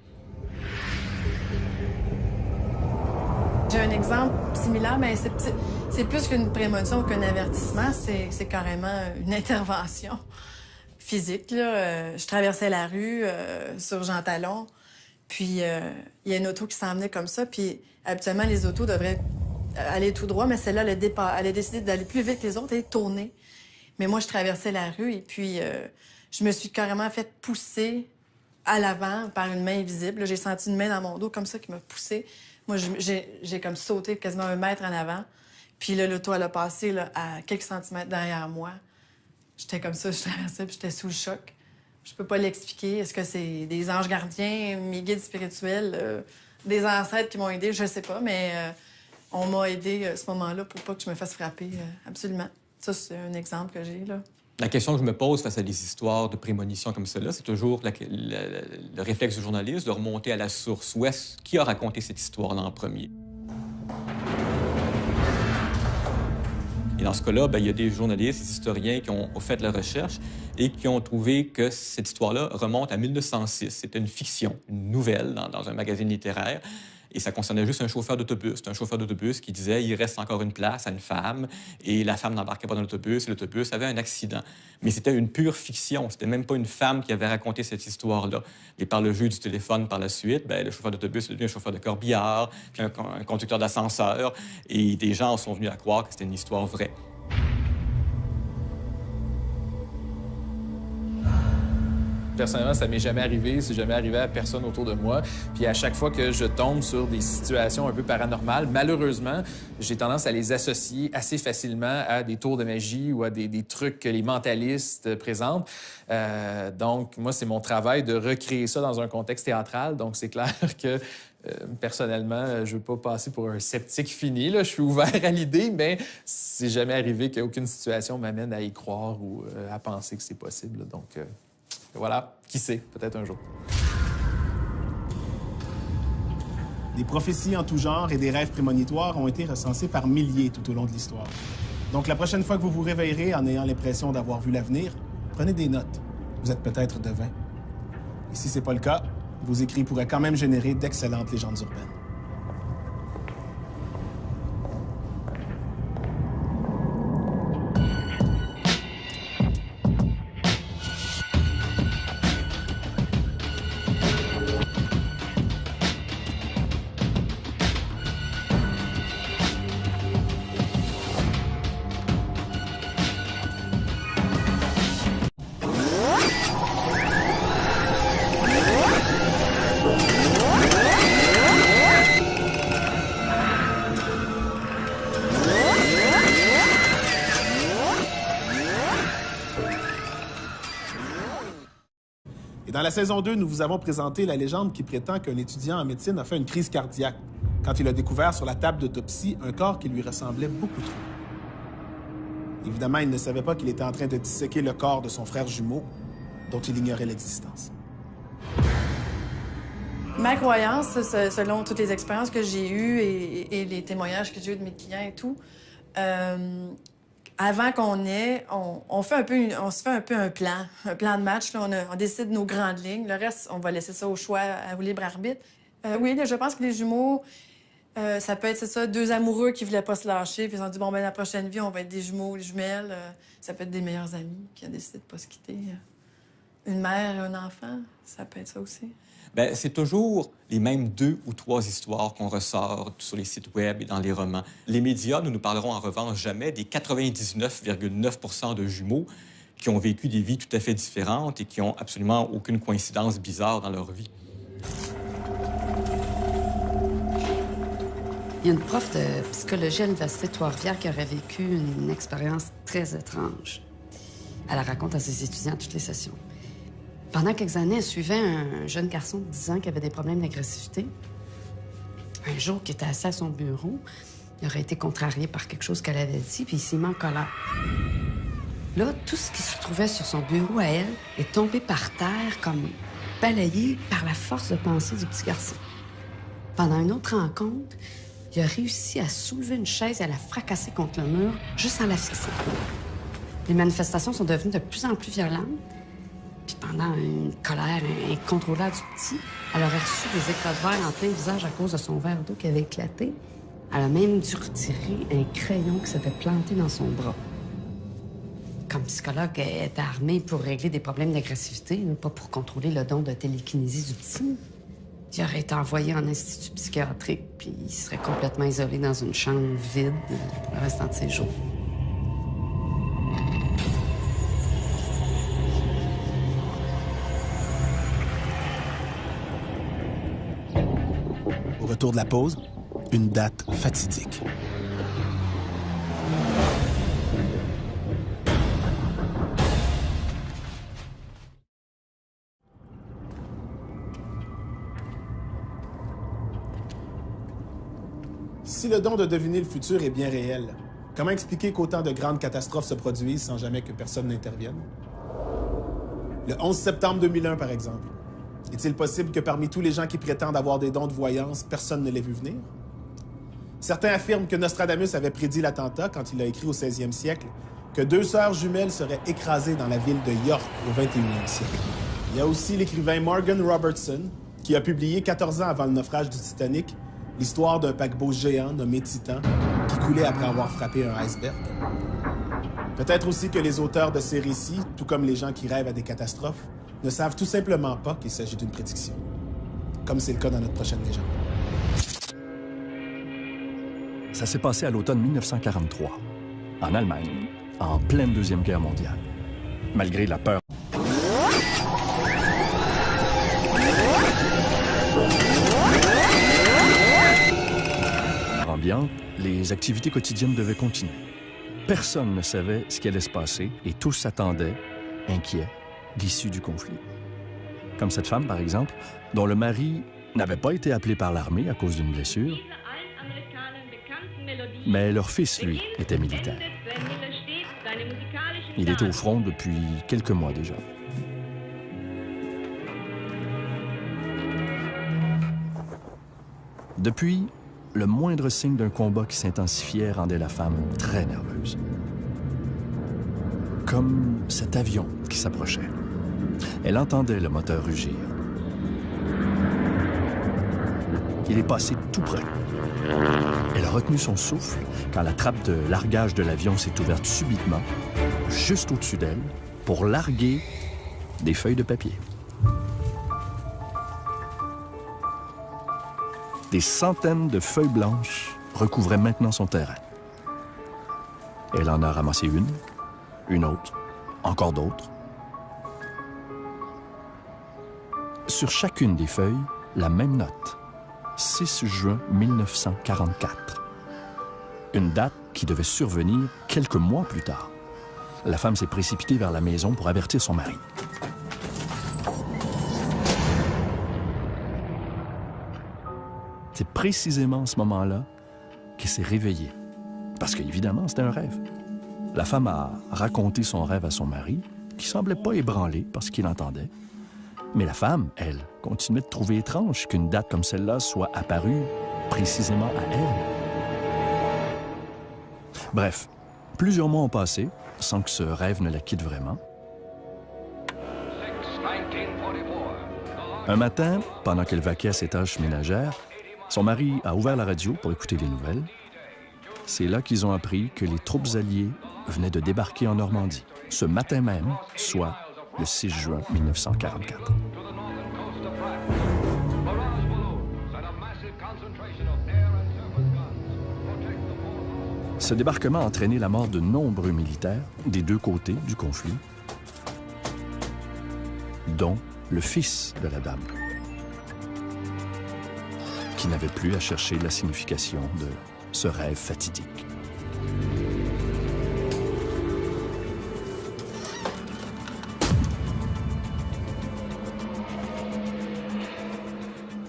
Speaker 4: J'ai un exemple similaire, mais c'est plus qu'une prémonition qu'un avertissement. C'est carrément une intervention physique. Là. Je traversais la rue sur Jean Talon, puis il y a une auto qui s'en venait comme ça, puis habituellement, les autos devraient aller tout droit, mais celle-là, elle a décidé d'aller plus vite que les autres et de tourner. Mais moi, je traversais la rue et puis je me suis carrément fait pousser à l'avant par une main invisible. J'ai senti une main dans mon dos comme ça qui m'a poussée. Moi, j'ai comme sauté quasiment 1 mètre en avant. Puis là, l'auto, elle a passé là, à quelques centimètres derrière moi. J'étais comme ça, je traversais, puis j'étais sous le choc. Je peux pas l'expliquer. Est-ce que c'est des anges gardiens, mes guides spirituels, des ancêtres qui m'ont aidé? Je sais pas, mais on m'a aidé à ce moment-là pour pas que je me fasse frapper, absolument. Ça, c'est un exemple que j'ai, là.
Speaker 5: La question que je me pose face à des histoires de prémonition comme celle-là, c'est toujours le réflexe du journaliste de remonter à la source. Qui a raconté cette histoire-là en premier? Et dans ce cas-là, il y a des journalistes, des historiens qui ont fait la recherche et qui ont trouvé que cette histoire-là remonte à 1906. C'était une fiction, une nouvelle dans un magazine littéraire. Et ça concernait juste un chauffeur d'autobus. C'était un chauffeur d'autobus qui disait il reste encore une place à une femme. Et la femme n'embarquait pas dans l'autobus et l'autobus avait un accident. Mais c'était une pure fiction. C'était même pas une femme qui avait raconté cette histoire-là. Et par le jeu du téléphone par la suite, le chauffeur d'autobus est devenu un chauffeur de corbillard, puis un conducteur d'ascenseur. Et des gens sont venus à croire que c'était une histoire vraie.
Speaker 6: Personnellement, ça m'est jamais arrivé, c'est jamais arrivé à personne autour de moi. Puis à chaque fois que je tombe sur des situations un peu paranormales, malheureusement, j'ai tendance à les associer assez facilement à des tours de magie ou à des trucs que les mentalistes présentent. Donc, moi, c'est mon travail de recréer ça dans un contexte théâtral. Donc, c'est clair que personnellement, je veux pas passer pour un sceptique fini. Là. Je suis ouvert à l'idée, mais c'est jamais arrivé qu'aucune situation m'amène à y croire ou à penser que c'est possible. Donc, voilà, qui sait, peut-être un jour.
Speaker 1: Des prophéties en tout genre et des rêves prémonitoires ont été recensés par milliers tout au long de l'histoire. Donc, la prochaine fois que vous vous réveillerez en ayant l'impression d'avoir vu l'avenir, prenez des notes. Vous êtes peut-être devin. Et si c'est pas le cas, vos écrits pourraient quand même générer d'excellentes légendes urbaines. Dans la saison 2, nous vous avons présenté la légende qui prétend qu'un étudiant en médecine a fait une crise cardiaque quand il a découvert sur la table d'autopsie un corps qui lui ressemblait beaucoup trop. Évidemment, il ne savait pas qu'il était en train de disséquer le corps de son frère jumeau, dont il ignorait l'existence.
Speaker 4: Ma croyance, selon toutes les expériences que j'ai eues et les témoignages que j'ai eus de mes clients et tout, avant qu'on ait, on se fait un peu un plan de match. Là, on décide nos grandes lignes. Le reste, on va laisser ça au choix, au libre arbitre. Oui, là, je pense que les jumeaux, ça peut être, c'est ça, deux amoureux qui voulaient pas se lâcher, puis ils ont dit, bon, ben la prochaine vie, on va être des jumeaux, des jumelles. Ça peut être des meilleurs amis qui ont décidé de pas se quitter. Une mère et un enfant, ça peut être ça aussi.
Speaker 5: Bien, c'est toujours les mêmes 2 ou 3 histoires qu'on ressort sur les sites web et dans les romans. Les médias ne nous parleront en revanche jamais des 99,9 % de jumeaux qui ont vécu des vies tout à fait différentes et qui n'ont absolument aucune coïncidence bizarre dans leur vie.
Speaker 8: Il y a une prof de psychologie à l'Université de Trois-Rivières qui aurait vécu une expérience très étrange. Elle la raconte à ses étudiants à toutes les sessions. Pendant quelques années, elle suivait un jeune garçon de 10 ans qui avait des problèmes d'agressivité. Un jour, qui était assis à son bureau, il aurait été contrarié par quelque chose qu'elle avait dit, puis il s'est mis en colère. Là, tout ce qui se trouvait sur son bureau à elle est tombé par terre, comme balayé par la force de pensée du petit garçon. Pendant une autre rencontre, il a réussi à soulever une chaise et à la fracasser contre le mur, juste en la fixant. Les manifestations sont devenues de plus en plus violentes. Puis pendant une colère incontrôlable du petit, elle aurait reçu des éclats de verre en plein visage à cause de son verre d'eau qui avait éclaté. Elle a même dû retirer un crayon qui s'était planté dans son bras. Comme psychologue, elle était armée pour régler des problèmes d'agressivité, pas pour contrôler le don de télékinésie du petit. Il aurait été envoyé en institut psychiatrique, puis il serait complètement isolé dans une chambre vide pour le restant de ses jours.
Speaker 2: Au retour de la pause, une date fatidique.
Speaker 1: Si le don de deviner le futur est bien réel, comment expliquer qu'autant de grandes catastrophes se produisent sans jamais que personne n'intervienne? Le 11 septembre 2001, par exemple. Est-il possible que parmi tous les gens qui prétendent avoir des dons de voyance, personne ne l'ait vu venir? Certains affirment que Nostradamus avait prédit l'attentat quand il a écrit au 16e siècle que 2 sœurs jumelles seraient écrasées dans la ville de York au 21e siècle. Il y a aussi l'écrivain Morgan Robertson, qui a publié 14 ans avant le naufrage du Titanic l'histoire d'un paquebot géant nommé Titan qui coulait après avoir frappé un iceberg. Peut-être aussi que les auteurs de ces récits, tout comme les gens qui rêvent à des catastrophes, ne savent tout simplement pas qu'il s'agit d'une prédiction, comme c'est le cas dans notre prochaine légende.
Speaker 7: Ça s'est passé à l'automne 1943, en Allemagne, en pleine Deuxième Guerre mondiale. Malgré la peur ambiante, les activités quotidiennes devaient continuer. Personne ne savait ce qui allait se passer et tous s'attendaient, inquiets, l'issue du conflit. Comme cette femme, par exemple, dont le mari n'avait pas été appelé par l'armée à cause d'une blessure, mais leur fils, lui, était militaire. Il était au front depuis quelques mois déjà. Depuis, le moindre signe d'un combat qui s'intensifiait rendait la femme très nerveuse. Comme cet avion qui s'approchait. Elle entendait le moteur rugir. Il est passé tout près. Elle a retenu son souffle quand la trappe de largage de l'avion s'est ouverte subitement, juste au-dessus d'elle, pour larguer des feuilles de papier. Des centaines de feuilles blanches recouvraient maintenant son terrain. Elle en a ramassé une autre, encore d'autres. Sur chacune des feuilles, la même note. 6 juin 1944. Une date qui devait survenir quelques mois plus tard. La femme s'est précipitée vers la maison pour avertir son mari. C'est précisément à ce moment-là qu'elle s'est réveillée. Parce qu'évidemment, c'était un rêve. La femme a raconté son rêve à son mari, qui semblait pas ébranlé par ce qu'il entendait. Mais la femme, elle, continuait de trouver étrange qu'une date comme celle-là soit apparue précisément à elle. Bref, plusieurs mois ont passé sans que ce rêve ne la quitte vraiment. Un matin, pendant qu'elle vaquait à ses tâches ménagères, son mari a ouvert la radio pour écouter les nouvelles. C'est là qu'ils ont appris que les troupes alliées venaient de débarquer en Normandie, ce matin même, soit le 6 juin 1944. Ce débarquement a entraîné la mort de nombreux militaires des deux côtés du conflit, dont le fils de la dame, qui n'avait plus à chercher la signification de ce rêve fatidique.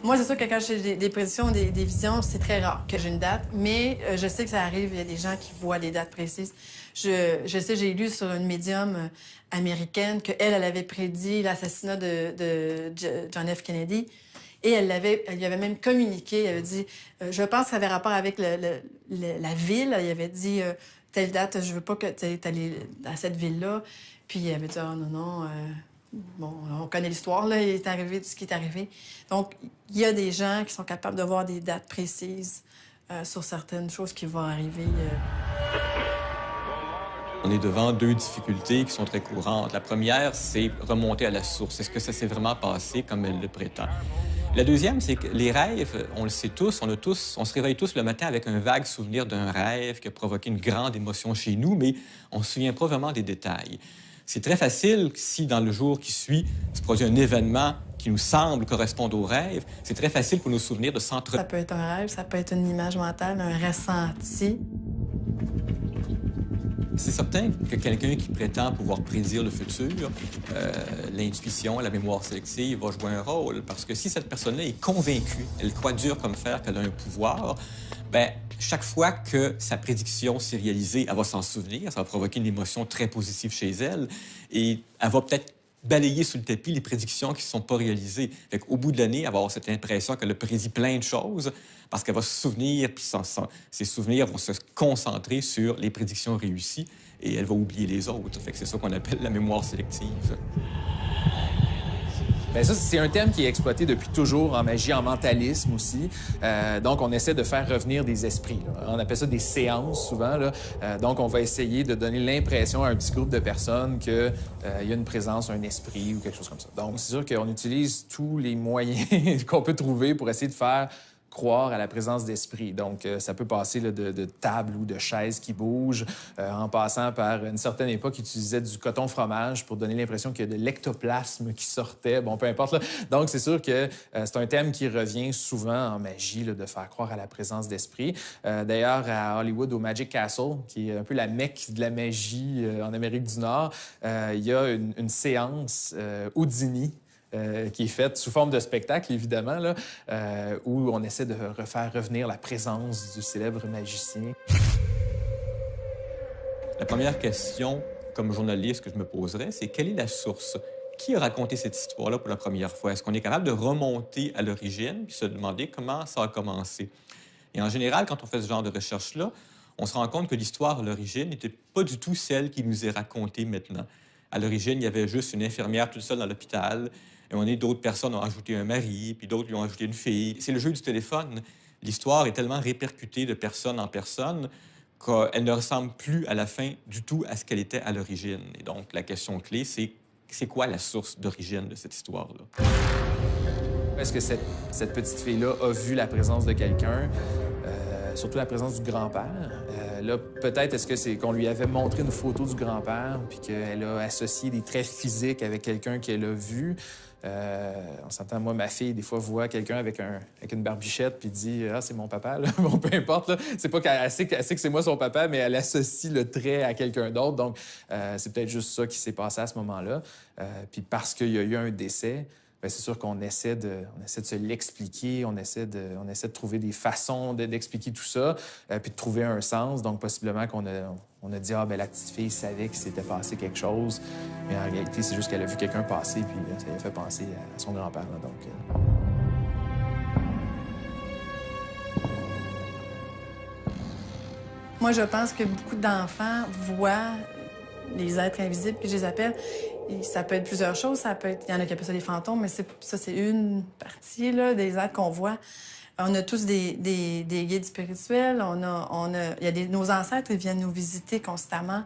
Speaker 4: Moi, c'est sûr que quand j'ai des prédictions, des visions, c'est très rare que j'ai une date, mais je sais que ça arrive, il y a des gens qui voient des dates précises. Je sais, j'ai lu sur une médium américaine qu'elle avait prédit l'assassinat de John F. Kennedy, et elle lui avait même communiqué, elle avait dit, je pense que ça avait rapport avec la ville, elle avait dit, telle date, je veux pas que tu ailles à cette ville-là, puis elle avait dit, oh non, bon, on connaît l'histoire, là, il est arrivé ce qui est arrivé. Donc, il y a des gens qui sont capables de voir des dates précises sur certaines choses qui vont arriver.
Speaker 5: On est devant deux difficultés qui sont très courantes. La première, c'est remonter à la source. Est-ce que ça s'est vraiment passé comme elle le prétend? La deuxième, c'est que les rêves, on le sait tous, on se réveille tous le matin avec un vague souvenir d'un rêve qui a provoqué une grande émotion chez nous, mais on ne se souvient pas vraiment des détails. C'est très facile, si dans le jour qui suit se produit un événement qui nous semble correspondre au rêve, c'est très facile pour nos souvenirs de s'entre...
Speaker 4: Ça peut être un rêve, ça peut être une image mentale, un ressenti.
Speaker 5: C'est certain que quelqu'un qui prétend pouvoir prédire le futur, l'intuition, la mémoire sélective va jouer un rôle. Parce que si cette personne-là est convaincue, elle croit dur comme fer qu'elle a un pouvoir, bien, chaque fois que sa prédiction s'est réalisée, elle va s'en souvenir, ça va provoquer une émotion très positive chez elle, et elle va peut-être balayer sous le tapis les prédictions qui ne sont pas réalisées. Au bout de l'année, elle va avoir cette impression qu'elle a prédit plein de choses parce qu'elle va se souvenir, puis ses souvenirs vont se concentrer sur les prédictions réussies et elle va oublier les autres. C'est ça qu'on appelle la mémoire sélective.
Speaker 6: Bien, ça, c'est un thème qui est exploité depuis toujours en magie, en mentalisme aussi. Donc, on essaie de faire revenir des esprits, là. On appelle ça des séances, souvent, là. Donc, on va essayer de donner l'impression à un petit groupe de personnes qu'il y a une présence, un esprit ou quelque chose comme ça. Donc, c'est sûr qu'on utilise tous les moyens qu'on peut trouver pour essayer de faire croire à la présence d'esprit. Donc, ça peut passer là, de tables ou de chaises qui bougent, en passant par une certaine époque, ils utilisaient du coton-fromage pour donner l'impression qu'il y a de l'ectoplasme qui sortait. Bon, peu importe. Là. Donc, c'est sûr que c'est un thème qui revient souvent en magie, là, de faire croire à la présence d'esprit. D'ailleurs, à Hollywood, au Magic Castle, qui est un peu la Mecque de la magie en Amérique du Nord, il y a une séance Houdini, qui est faite sous forme de spectacle, évidemment, là, où on essaie de refaire revenir la présence du célèbre magicien.
Speaker 5: La première question, comme journaliste, que je me poserais, c'est quelle est la source? Qui a raconté cette histoire-là pour la première fois? Est-ce qu'on est capable de remonter à l'origine puis se demander comment ça a commencé? Et en général, quand on fait ce genre de recherche-là, on se rend compte que l'histoire à l'origine n'était pas du tout celle qui nous est racontée maintenant. À l'origine, il y avait juste une infirmière toute seule dans l'hôpital. Et on est d'autres personnes ont ajouté un mari, puis d'autres lui ont ajouté une fille. C'est le jeu du téléphone. L'histoire est tellement répercutée de personne en personne qu'elle ne ressemble plus à la fin du tout à ce qu'elle était à l'origine. Et donc, la question clé, c'est quoi la source d'origine de cette histoire-là?
Speaker 6: Est-ce que cette petite fille-là a vu la présence de quelqu'un, surtout la présence du grand-père? Là, peut-être est-ce que c'est qu'on lui avait montré une photo du grand-père puis qu'elle a associé des traits physiques avec quelqu'un qu'elle a vu. On s'entend, moi, ma fille, des fois, voit quelqu'un avec une barbichette puis dit « Ah, c'est mon papa. » Bon, peu importe. Là. C'est pas qu'elle sait que c'est moi son papa, mais elle associe le trait à quelqu'un d'autre. Donc, c'est peut-être juste ça qui s'est passé à ce moment-là. Puis parce qu'il y a eu un décès, bien, c'est sûr qu'on essaie de se l'expliquer, on essaie de trouver des façons d'expliquer tout ça, puis de trouver un sens. Donc, possiblement qu'on a dit « Ah, bien, la petite fille savait qu'il s'était passé quelque chose. » Mais en réalité, c'est juste qu'elle a vu quelqu'un passer, puis ça lui a fait penser à son grand-père.
Speaker 4: Moi, je pense que beaucoup d'enfants voient les êtres invisibles, que je les appelle. Et ça peut être plusieurs choses. Il y en a qui appellent ça des fantômes, mais ça, c'est une partie là, des êtres qu'on voit. On a tous des guides spirituels. Nos ancêtres, ils viennent nous visiter constamment.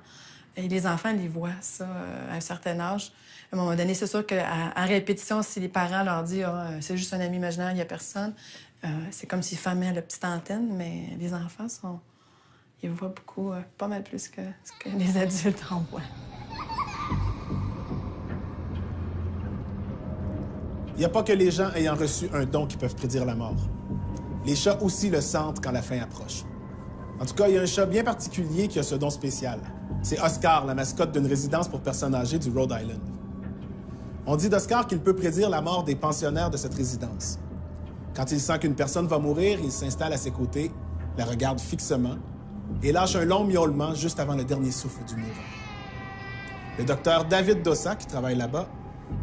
Speaker 4: Et les enfants, ils voient ça à un certain âge. À un moment donné, c'est sûr qu'à répétition, si les parents leur disent « c'est juste un ami imaginaire, il n'y a personne », c'est comme s'ils fermaient la petite antenne, mais les enfants ils voient beaucoup, pas mal plus que ce que les adultes en voient.
Speaker 1: Il n'y a pas que les gens ayant reçu un don qui peuvent prédire la mort. Les chats aussi le sentent quand la fin approche. En tout cas, il y a un chat bien particulier qui a ce don spécial. C'est Oscar, la mascotte d'une résidence pour personnes âgées du Rhode Island. On dit d'Oscar qu'il peut prédire la mort des pensionnaires de cette résidence. Quand il sent qu'une personne va mourir, il s'installe à ses côtés, la regarde fixement et lâche un long miaulement juste avant le dernier souffle du mourant. Le docteur David Dossa, qui travaille là-bas,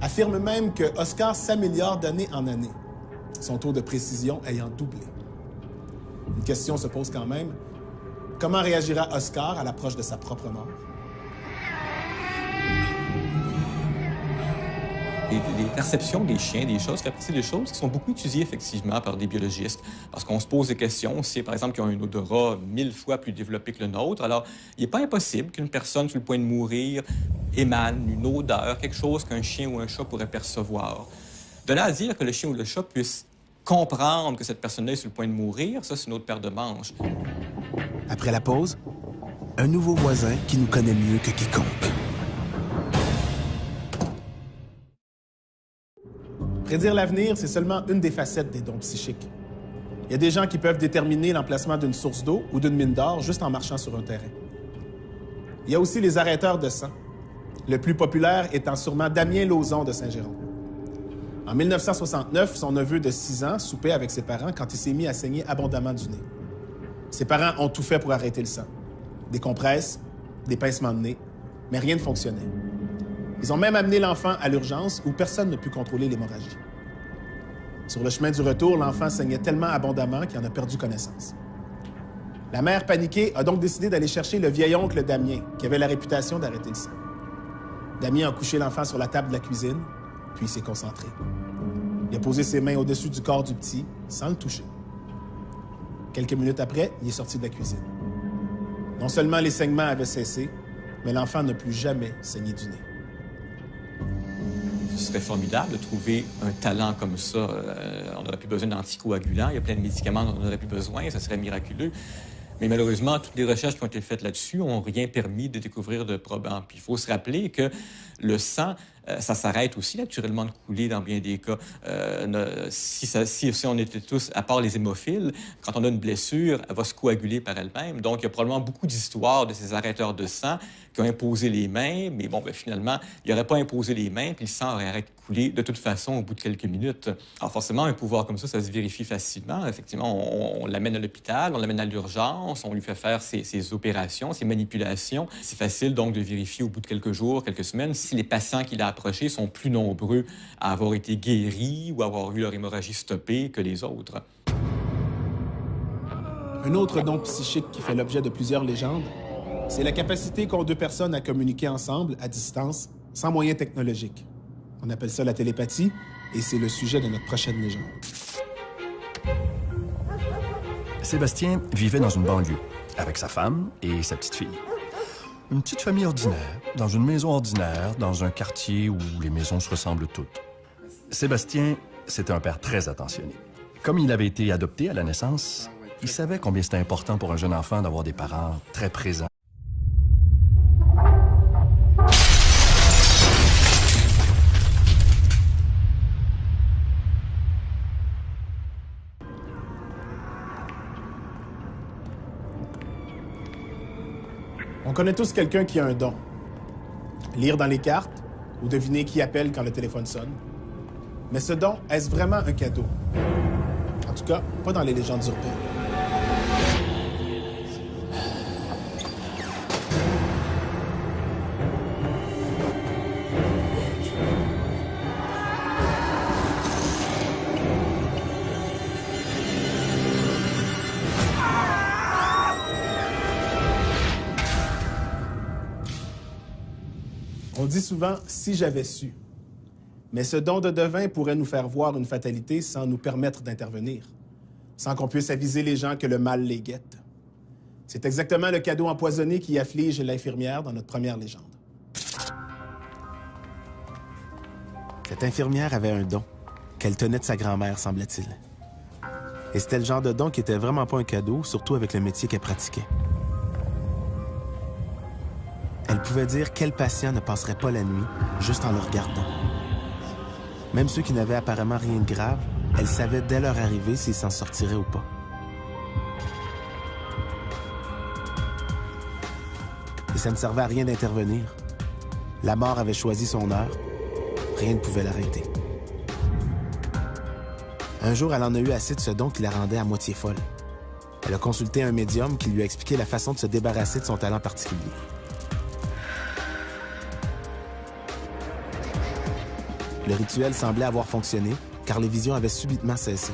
Speaker 1: affirme même que Oscar s'améliore d'année en année, son taux de précision ayant doublé. Une question se pose quand même. Comment réagira Oscar à l'approche de sa propre mort?
Speaker 5: Les perceptions des chiens, des chats, ça fait partie des choses qui sont beaucoup étudiées effectivement par des biologistes. Parce qu'on se pose des questions, si par exemple qu'ils ont un odorat 1000 fois plus développé que le nôtre, alors il n'est pas impossible qu'une personne sur le point de mourir émane une odeur, quelque chose qu'un chien ou un chat pourrait percevoir. De là à dire que le chien ou le chat puisse comprendre que cette personne-là est sur le point de mourir, ça c'est une autre paire de manches.
Speaker 2: Après la pause, un nouveau voisin qui nous connaît mieux que quiconque.
Speaker 1: Prédire l'avenir, c'est seulement une des facettes des dons psychiques. Il y a des gens qui peuvent déterminer l'emplacement d'une source d'eau ou d'une mine d'or juste en marchant sur un terrain. Il y a aussi les arrêteurs de sang, le plus populaire étant sûrement Damien Lauzon de Saint-Jérôme. En 1969, son neveu de 6 ans soupait avec ses parents quand il s'est mis à saigner abondamment du nez. Ses parents ont tout fait pour arrêter le sang. Des compresses, des pincements de nez, mais rien ne fonctionnait. Ils ont même amené l'enfant à l'urgence où personne ne put contrôler l'hémorragie. Sur le chemin du retour, l'enfant saignait tellement abondamment qu'il en a perdu connaissance. La mère, paniquée, a donc décidé d'aller chercher le vieil oncle Damien, qui avait la réputation d'arrêter le sang. Damien a couché l'enfant sur la table de la cuisine, puis il s'est concentré. Il a posé ses mains au-dessus du corps du petit, sans le toucher. Quelques minutes après, il est sorti de la cuisine. Non seulement les saignements avaient cessé, mais l'enfant n'a plus jamais saigné du nez.
Speaker 5: Ce serait formidable de trouver un talent comme ça. On n'aurait plus besoin d'anticoagulants, il y a plein de médicaments dont on n'aurait plus besoin, ça serait miraculeux. Mais malheureusement, toutes les recherches qui ont été faites là-dessus n'ont rien permis de découvrir de probants. Puis il faut se rappeler que le sang, ça s'arrête aussi naturellement de couler dans bien des cas. Si on était tous, à part les hémophiles, quand on a une blessure, elle va se coaguler par elle-même. Donc, il y a probablement beaucoup d'histoires de ces arrêteurs de sang qui ont imposé les mains, mais bon, bien, finalement, ils n'auraient pas imposé les mains, puis le sang aurait arrêté de couler de toute façon au bout de quelques minutes. Alors forcément, un pouvoir comme ça se vérifie facilement. Effectivement, on l'amène à l'hôpital, on l'amène à l'urgence, on lui fait faire ses opérations, ses manipulations. C'est facile donc de vérifier au bout de quelques jours, quelques semaines, si les patients qu'il a approchés sont plus nombreux à avoir été guéris ou à avoir eu leur hémorragie stoppée que les autres.
Speaker 1: Un autre don psychique qui fait l'objet de plusieurs légendes, c'est la capacité qu'ont deux personnes à communiquer ensemble, à distance, sans moyens technologiques. On appelle ça la télépathie, et c'est le sujet de notre prochaine légende.
Speaker 7: Sébastien vivait dans une banlieue, avec sa femme et sa petite fille. Une petite famille ordinaire, dans une maison ordinaire, dans un quartier où les maisons se ressemblent toutes. Sébastien, c'était un père très attentionné. Comme il avait été adopté à la naissance, il savait combien c'était important pour un jeune enfant d'avoir des parents très présents.
Speaker 1: On connaît tous quelqu'un qui a un don. Lire dans les cartes ou deviner qui appelle quand le téléphone sonne. Mais ce don, est-ce vraiment un cadeau? En tout cas, pas dans les légendes urbaines. On dit souvent « si j'avais su ». Mais ce don de devin pourrait nous faire voir une fatalité sans nous permettre d'intervenir, sans qu'on puisse aviser les gens que le mal les guette. C'est exactement le cadeau empoisonné qui afflige l'infirmière dans notre première légende.
Speaker 2: Cette infirmière avait un don qu'elle tenait de sa grand-mère, semble-t-il. Et c'était le genre de don qui était vraiment pas un cadeau, surtout avec le métier qu'elle pratiquait. Elle pouvait dire quel patient ne passerait pas la nuit juste en le regardant. Même ceux qui n'avaient apparemment rien de grave, elle savait dès leur arrivée s'ils s'en sortiraient ou pas. Et ça ne servait à rien d'intervenir. La mort avait choisi son heure. Rien ne pouvait l'arrêter. Un jour, elle en a eu assez de ce don qui la rendait à moitié folle. Elle a consulté un médium qui lui a expliqué la façon de se débarrasser de son talent particulier. Le rituel semblait avoir fonctionné, car les visions avaient subitement cessé.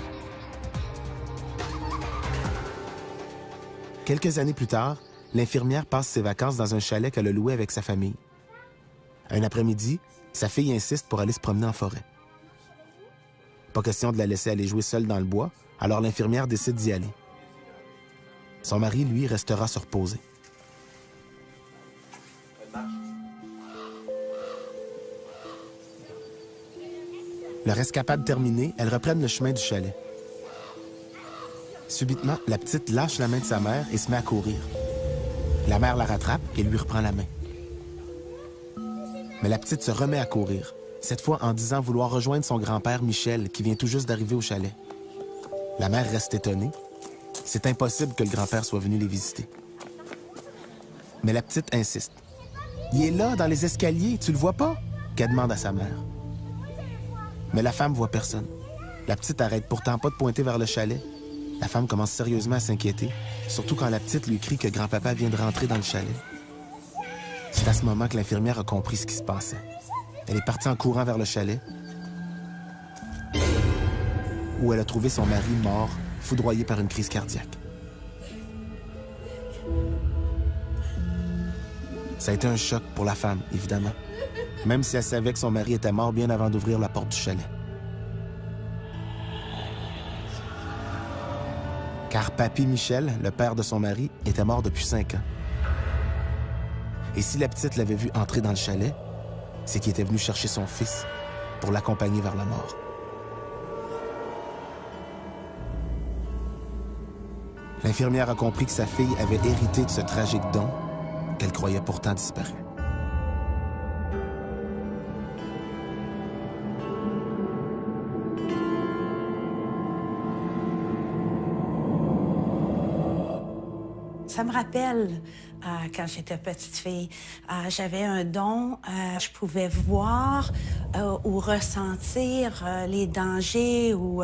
Speaker 2: Quelques années plus tard, l'infirmière passe ses vacances dans un chalet qu'elle a loué avec sa famille. Un après-midi, sa fille insiste pour aller se promener en forêt. Pas question de la laisser aller jouer seule dans le bois, alors l'infirmière décide d'y aller. Son mari, lui, restera se reposer. Leur escapade terminée, elles reprennent le chemin du chalet. Subitement, la petite lâche la main de sa mère et se met à courir. La mère la rattrape et lui reprend la main. Mais la petite se remet à courir, cette fois en disant vouloir rejoindre son grand-père Michel, qui vient tout juste d'arriver au chalet. La mère reste étonnée. C'est impossible que le grand-père soit venu les visiter. Mais la petite insiste. « Il est là, dans les escaliers, tu le vois pas? » qu'elle demande à sa mère. Mais la femme voit personne. La petite arrête pourtant pas de pointer vers le chalet. La femme commence sérieusement à s'inquiéter, surtout quand la petite lui crie que grand-papa vient de rentrer dans le chalet. C'est à ce moment que l'infirmière a compris ce qui se passait. Elle est partie en courant vers le chalet, où elle a trouvé son mari mort, foudroyé par une crise cardiaque. Ça a été un choc pour la femme, évidemment, même si elle savait que son mari était mort bien avant d'ouvrir la porte du chalet. Car Papy Michel, le père de son mari, était mort depuis 5 ans. Et si la petite l'avait vu entrer dans le chalet, c'est qu'il était venu chercher son fils pour l'accompagner vers la mort. L'infirmière a compris que sa fille avait hérité de ce tragique don qu'elle croyait pourtant disparu.
Speaker 3: Ça me rappelle quand j'étais petite fille, j'avais un don, je pouvais voir ou ressentir les dangers ou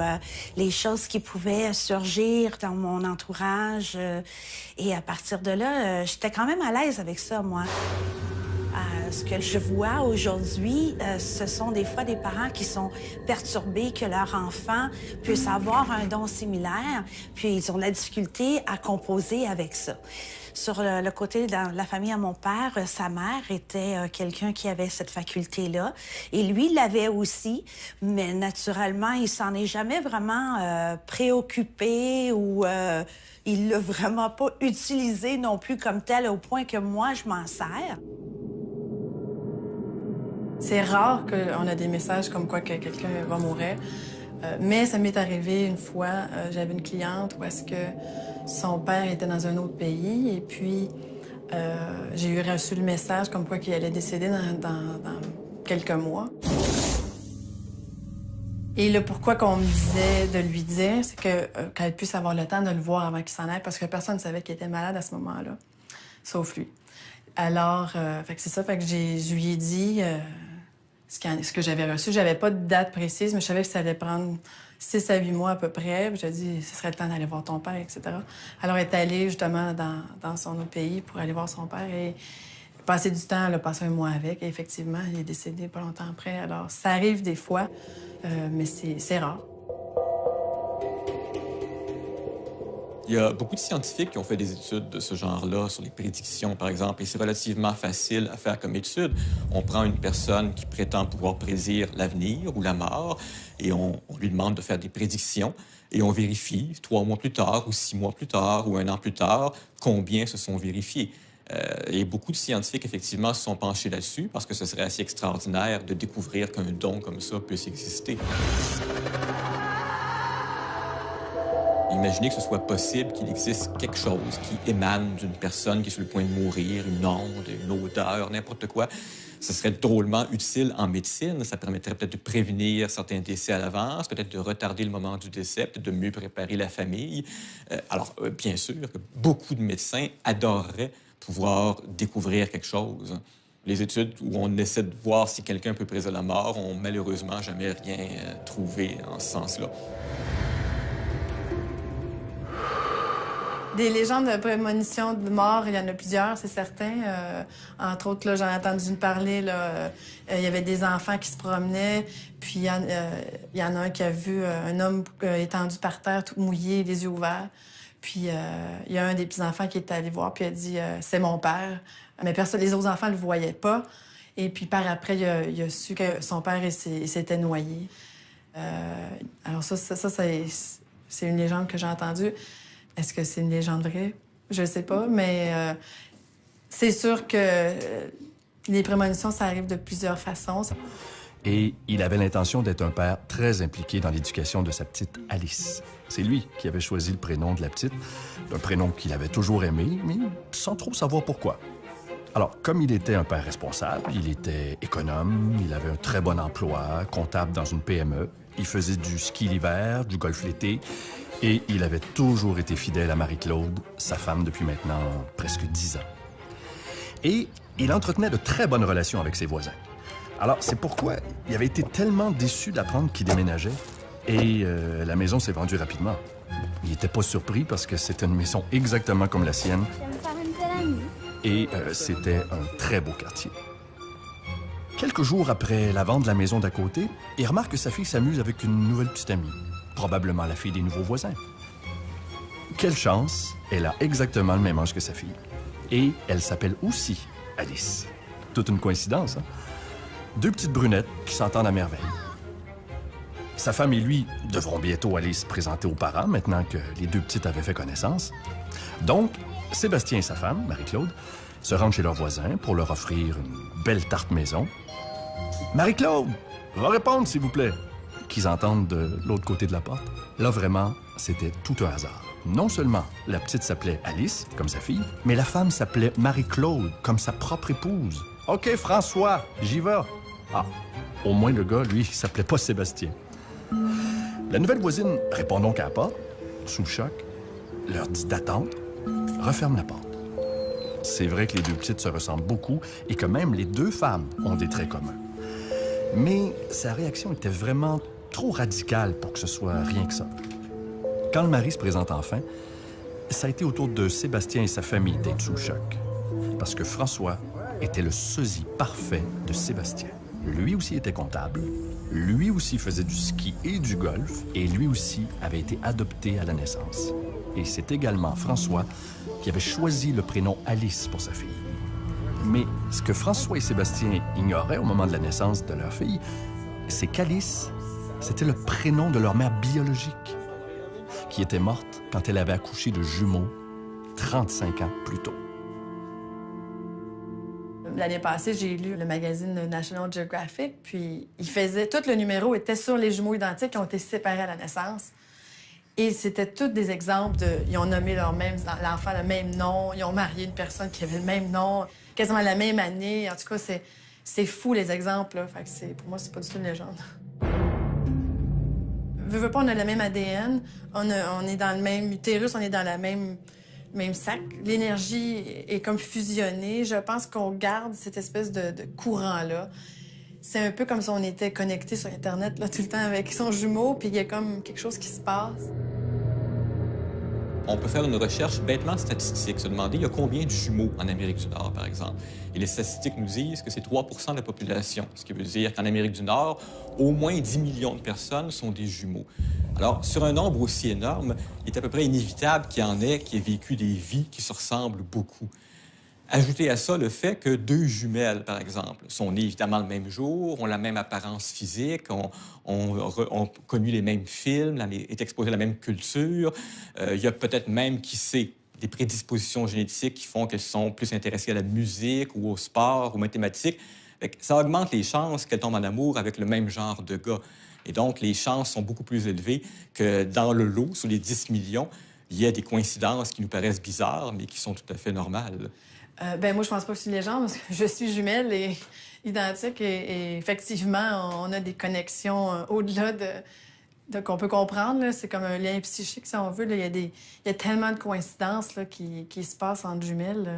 Speaker 3: les choses qui pouvaient surgir dans mon entourage. Et à partir de là, j'étais quand même à l'aise avec ça, moi. Ce que je vois aujourd'hui, ce sont des fois des parents qui sont perturbés que leur enfant puisse avoir un don similaire, puis ils ont de la difficulté à composer avec ça. Sur le côté de la famille à mon père, sa mère était quelqu'un qui avait cette faculté-là. Et lui, il l'avait aussi, mais naturellement, il s'en est jamais vraiment préoccupé ou il l'a vraiment pas utilisé non plus comme tel au point que moi, je m'en sers.
Speaker 4: C'est rare qu'on a des messages comme quoi que quelqu'un va mourir, mais ça m'est arrivé une fois, j'avais une cliente où est-ce que son père était dans un autre pays et puis j'ai reçu le message comme quoi qu'il allait décéder dans quelques mois. Et le pourquoi qu'on me disait de lui dire, c'est qu'elle puisse avoir le temps de le voir avant qu'il s'en aille, parce que personne ne savait qu'il était malade à ce moment-là, sauf lui. Alors, fait que c'est ça, fait que je lui ai dit, ce que j'avais reçu. J'avais pas de date précise, mais je savais que ça allait prendre 6 à 8 mois à peu près. J'ai dit, ce serait le temps d'aller voir ton père, etc. Alors, elle est allée justement dans son autre pays pour aller voir son père et passer du temps, elle a passé un mois avec. Et effectivement, il est décédé pas longtemps après. Alors, ça arrive des fois, mais c'est rare.
Speaker 5: Il y a beaucoup de scientifiques qui ont fait des études de ce genre-là, sur les prédictions, par exemple, et c'est relativement facile à faire comme étude. On prend une personne qui prétend pouvoir prédire l'avenir ou la mort, et on lui demande de faire des prédictions, et on vérifie 3 mois plus tard, ou 6 mois plus tard, ou 1 an plus tard, combien se sont vérifiés. Et beaucoup de scientifiques, effectivement, se sont penchés là-dessus, parce que ce serait assez extraordinaire de découvrir qu'un don comme ça puisse exister. Imaginez que ce soit possible qu'il existe quelque chose qui émane d'une personne qui est sur le point de mourir, une onde, une odeur, n'importe quoi. Ce serait drôlement utile en médecine. Ça permettrait peut-être de prévenir certains décès à l'avance, peut-être de retarder le moment du décès, peut-être de mieux préparer la famille. Bien sûr que beaucoup de médecins adoreraient pouvoir découvrir quelque chose. Les études où on essaie de voir si quelqu'un peut prédire la mort ont malheureusement jamais rien trouvé en ce sens-là.
Speaker 4: Des légendes de prémonition de mort, il y en a plusieurs, c'est certain. Entre autres, là, j'en ai entendu parler, là, il y avait des enfants qui se promenaient, puis il y en a un qui a vu un homme étendu par terre, tout mouillé, les yeux ouverts. Puis il y a un des petits-enfants qui est allé voir, puis a dit « c'est mon père ». Mais les autres enfants ne le voyaient pas. Et puis par après, il a su que son père s'était noyé. Alors ça c'est une légende que j'ai entendue. Est-ce que c'est une légende vraie? Je ne sais pas, mais c'est sûr que les prémonitions, ça arrive de plusieurs façons.
Speaker 7: Et il avait l'intention d'être un père très impliqué dans l'éducation de sa petite Alice. C'est lui qui avait choisi le prénom de la petite, un prénom qu'il avait toujours aimé, mais sans trop savoir pourquoi. Alors, comme il était un père responsable, il était économe, il avait un très bon emploi, comptable dans une PME, il faisait du ski l'hiver, du golf l'été, et il avait toujours été fidèle à Marie-Claude, sa femme depuis maintenant presque 10 ans. Et il entretenait de très bonnes relations avec ses voisins. Alors, c'est pourquoi il avait été tellement déçu d'apprendre qu'il déménageait. Et la maison s'est vendue rapidement. Il n'était pas surpris parce que c'était une maison exactement comme la sienne. Et c'était un très beau quartier. Quelques jours après la vente de la maison d'à côté, il remarque que sa fille s'amuse avec une nouvelle petite amie. Probablement la fille des nouveaux voisins. Quelle chance, elle a exactement le même âge que sa fille. Et elle s'appelle aussi Alice. Toute une coïncidence, hein? 2 petites brunettes qui s'entendent à merveille. Sa femme et lui devront bientôt aller se présenter aux parents, maintenant que les 2 petites avaient fait connaissance. Donc, Sébastien et sa femme, Marie-Claude, se rendent chez leurs voisins pour leur offrir une belle tarte maison. « Marie-Claude, va répondre, s'il vous plaît !» qu'ils entendent de l'autre côté de la porte. Là, vraiment, c'était tout un hasard. Non seulement la petite s'appelait Alice, comme sa fille, mais la femme s'appelait Marie-Claude, comme sa propre épouse. « OK, François, j'y vais. » Ah, au moins le gars, lui, il s'appelait pas Sébastien. La nouvelle voisine répond donc à la porte, sous le choc, leur dit d'attendre, referme la porte. C'est vrai que les 2 petites se ressemblent beaucoup et que même les 2 femmes ont des traits communs. Mais sa réaction était vraiment trop radicale pour que ce soit rien que ça. Quand le mari se présente enfin, ça a été au tour de Sébastien et sa famille d'être sous le choc. Parce que François était le sosie parfait de Sébastien. Lui aussi était comptable, lui aussi faisait du ski et du golf, et lui aussi avait été adopté à la naissance. Et c'est également François qui avait choisi le prénom Alice pour sa fille. Mais ce que François et Sébastien ignoraient au moment de la naissance de leur fille, c'est qu'Alice, c'était le prénom de leur mère biologique, qui était morte quand elle avait accouché de jumeaux 35 ans plus tôt.
Speaker 4: L'année passée, j'ai lu le magazine National Geographic, puis tout le numéro était sur les jumeaux identiques qui ont été séparés à la naissance. Et c'était tous des exemples ils ont nommé l'enfant le même nom, ils ont marié une personne qui avait le même nom, quasiment la même année. En tout cas, c'est fou, les exemples, là. Fait que pour moi, c'est pas du tout une légende. Veux pas, on a le même ADN, on est dans le même utérus, on est dans la même sac. L'énergie est comme fusionnée. Je pense qu'on garde cette espèce de courant-là. C'est un peu comme si on était connecté sur Internet là, tout le temps avec son jumeau, puis il y a comme quelque chose qui se passe.
Speaker 5: On peut faire une recherche bêtement statistique, se demander il y a combien de jumeaux en Amérique du Nord, par exemple. Et les statistiques nous disent que c'est 3 de la population, ce qui veut dire qu'en Amérique du Nord, au moins 10 millions de personnes sont des jumeaux. Alors, sur un nombre aussi énorme, il est à peu près inévitable qu'il y en ait qui aient vécu des vies qui se ressemblent beaucoup. Ajoutez à ça le fait que 2 jumelles, par exemple, sont nées évidemment le même jour, ont la même apparence physique, ont connu les mêmes films, est exposées à la même culture. Il y a peut-être même, qui sait, des prédispositions génétiques qui font qu'elles sont plus intéressées à la musique ou au sport ou aux mathématiques. Ça augmente les chances qu'elles tombent en amour avec le même genre de gars. Et donc, les chances sont beaucoup plus élevées que dans le lot, sur les 10 millions, il y a des coïncidences qui nous paraissent bizarres, mais qui sont tout à fait normales.
Speaker 4: Moi, je pense pas que c'est une légende, parce que je suis jumelle et identique. Et effectivement, on a des connexions au-delà de qu'on peut comprendre. C'est comme un lien psychique, si on veut. Là. Il y a tellement de coïncidences là, qui se passent entre jumelles. Là.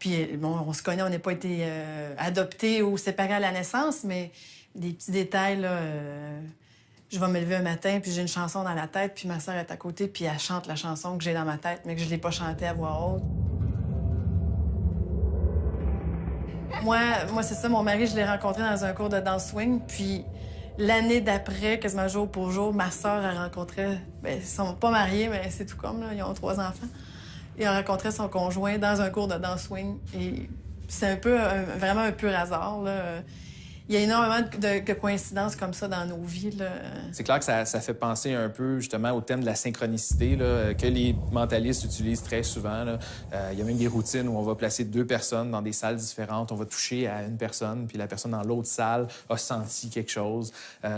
Speaker 4: Puis, bon, on se connaît, on n'a pas été adoptés ou séparés à la naissance, mais des petits détails, là... Je vais me lever un matin, puis j'ai une chanson dans la tête, puis ma sœur est à côté, puis elle chante la chanson que j'ai dans ma tête, mais que je l'ai pas chantée à voix haute. Moi, c'est ça, mon mari, je l'ai rencontré dans un cours de danse swing, puis l'année d'après, quasiment jour pour jour, ma sœur a rencontré... Ils sont pas mariés, mais c'est tout comme, là, ils ont 3 enfants. Ils ont rencontré son conjoint dans un cours de danse swing, et c'est un peu, vraiment un pur hasard, là. Il y a énormément de coïncidences comme ça dans nos vies.
Speaker 6: C'est clair que ça fait penser un peu justement au thème de la synchronicité là, que les mentalistes utilisent très souvent. Là. Il y a même des routines où on va placer 2 personnes dans des salles différentes. On va toucher à une personne, puis la personne dans l'autre salle a senti quelque chose.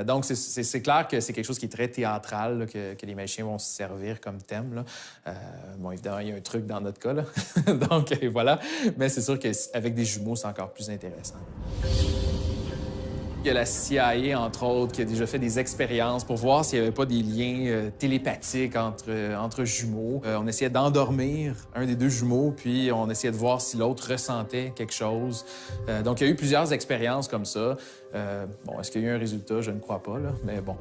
Speaker 6: Donc, c'est clair que c'est quelque chose qui est très théâtral, là, que les magiciens vont se servir comme thème. Là. Bon, évidemment, il y a un truc dans notre cas. Là. Donc, voilà. Mais c'est sûr qu'avec des jumeaux, c'est encore plus intéressant. Il y a la CIA, entre autres, qui a déjà fait des expériences pour voir s'il n'y avait pas des liens télépathiques entre jumeaux. On essayait d'endormir un des 2 jumeaux, puis on essayait de voir si l'autre ressentait quelque chose. Donc, il y a eu plusieurs expériences comme ça. Bon, est-ce qu'il y a eu un résultat? Je ne crois pas, là, mais bon.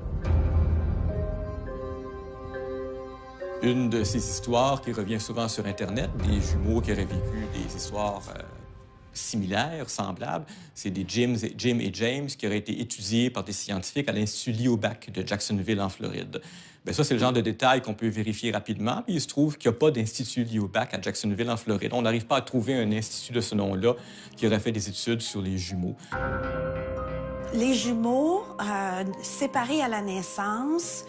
Speaker 5: Une de ces histoires qui revient souvent sur Internet, des jumeaux qui auraient vécu des histoires... similaires, semblables, c'est des Jim et James qui auraient été étudiés par des scientifiques à l'Institut Liobac de Jacksonville, en Floride. Bien, ça, c'est le genre de détail qu'on peut vérifier rapidement. Puis il se trouve qu'il n'y a pas d'Institut Liobac à Jacksonville, en Floride. On n'arrive pas à trouver un institut de ce nom-là qui aurait fait des études sur les jumeaux.
Speaker 3: Les jumeaux, séparés à la naissance,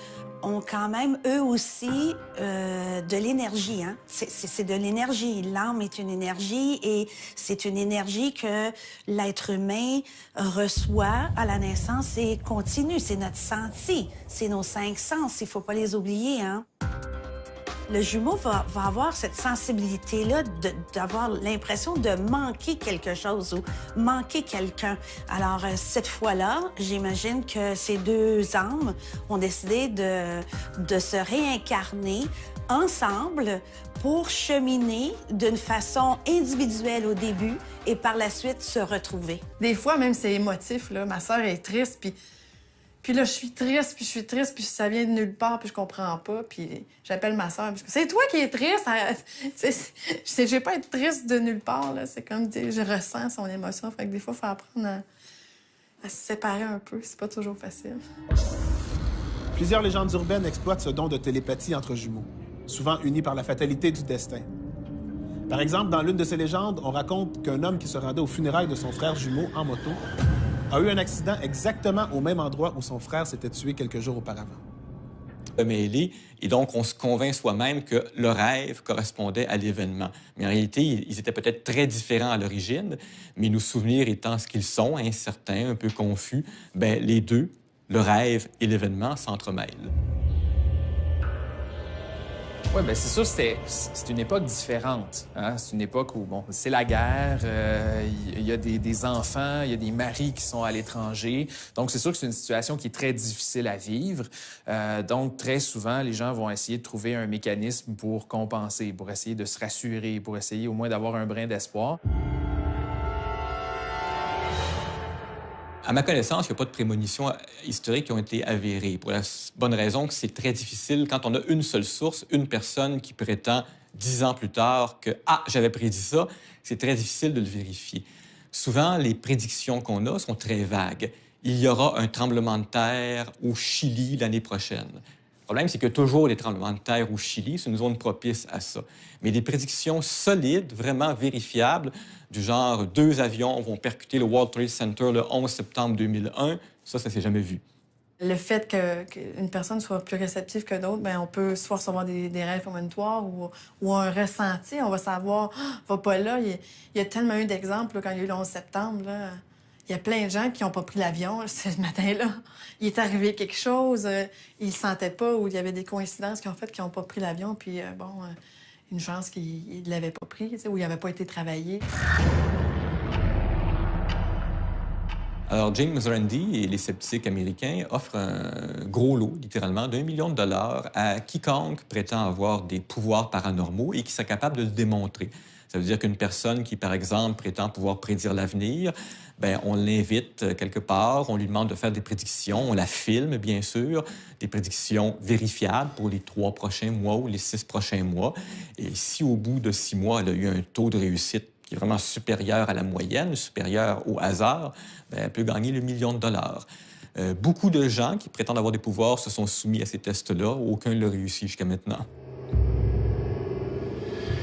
Speaker 3: ont quand même, eux aussi, de l'énergie. Hein? C'est de l'énergie. L'âme est une énergie et c'est une énergie que l'être humain reçoit à la naissance et continue. C'est notre senti, c'est nos 5 sens. Il ne faut pas les oublier. Hein? Le jumeau va avoir cette sensibilité-là d'avoir l'impression de manquer quelque chose ou manquer quelqu'un. Alors, cette fois-là, j'imagine que ces 2 âmes ont décidé de se réincarner ensemble pour cheminer d'une façon individuelle au début et par la suite se retrouver.
Speaker 4: Des fois, même, c'est émotif, là. Ma sœur est triste, puis là, je suis triste, puis ça vient de nulle part, puis je comprends pas. Puis j'appelle ma sœur, parce que c'est toi qui es triste. Je vais pas être triste de nulle part, là. C'est comme, je ressens son émotion. Fait que des fois, il faut apprendre à se séparer un peu. C'est pas toujours facile.
Speaker 1: Plusieurs légendes urbaines exploitent ce don de télépathie entre jumeaux, souvent unis par la fatalité du destin. Par exemple, dans l'une de ces légendes, on raconte qu'un homme qui se rendait aux funérailles de son frère jumeau en moto a eu un accident exactement au même endroit où son frère s'était tué quelques jours auparavant.
Speaker 5: Mêlés, et donc on se convainc soi-même que le rêve correspondait à l'événement. Mais en réalité, ils étaient peut-être très différents à l'origine, mais nos souvenirs étant ce qu'ils sont, incertains, un peu confus, bien, les deux, le rêve et l'événement, s'entremêlent.
Speaker 6: Oui, bien, c'est sûr, c'est une époque différente. Hein? C'est une époque où, bon, c'est la guerre, il y a des enfants, il y a des maris qui sont à l'étranger. Donc, c'est sûr que c'est une situation qui est très difficile à vivre. Donc, très souvent, les gens vont essayer de trouver un mécanisme pour compenser, pour essayer de se rassurer, pour essayer au moins d'avoir un brin d'espoir.
Speaker 5: À ma connaissance, il n'y a pas de prémonitions historiques qui ont été avérées, pour la bonne raison que c'est très difficile, quand on a une seule source, une personne qui prétend 10 ans plus tard que « Ah, j'avais prédit ça », c'est très difficile de le vérifier. Souvent, les prédictions qu'on a sont très vagues. Il y aura un tremblement de terre au Chili l'année prochaine. Le problème, c'est que toujours les tremblements de terre au Chili, c'est une zone propice à ça. Mais des prédictions solides, vraiment vérifiables, du genre 2 avions vont percuter le World Trade Center le 11 septembre 2001, ça s'est jamais vu.
Speaker 4: Le fait qu'une personne soit plus réceptive que d'autres, bien, on peut soit recevoir des rêves prémonitoires ou un ressenti. On va savoir, va pas là. Il y a tellement eu d'exemples quand il y a eu le 11 septembre. Là. Il y a plein de gens qui n'ont pas pris l'avion ce matin-là. Il est arrivé quelque chose, ils ne le sentaient pas, ou il y avait des coïncidences qui ont fait qu'ils n'ont pas pris l'avion, puis une chance qu'ils ne l'avaient pas pris, ou il n'avait pas été travaillé.
Speaker 5: Alors, James Randi et les sceptiques américains offrent un gros lot, littéralement, d'1 million de dollars à quiconque prétend avoir des pouvoirs paranormaux et qui serait capable de le démontrer. Ça veut dire qu'une personne qui, par exemple, prétend pouvoir prédire l'avenir, bien, on l'invite quelque part, on lui demande de faire des prédictions, on la filme, bien sûr, des prédictions vérifiables pour les 3 prochains mois ou les 6 prochains mois. Et si au bout de 6 mois, elle a eu un taux de réussite qui est vraiment supérieur à la moyenne, supérieur au hasard, bien, elle peut gagner le 1 million de dollars. Beaucoup de gens qui prétendent avoir des pouvoirs se sont soumis à ces tests-là. Aucun ne l'a réussi jusqu'à maintenant.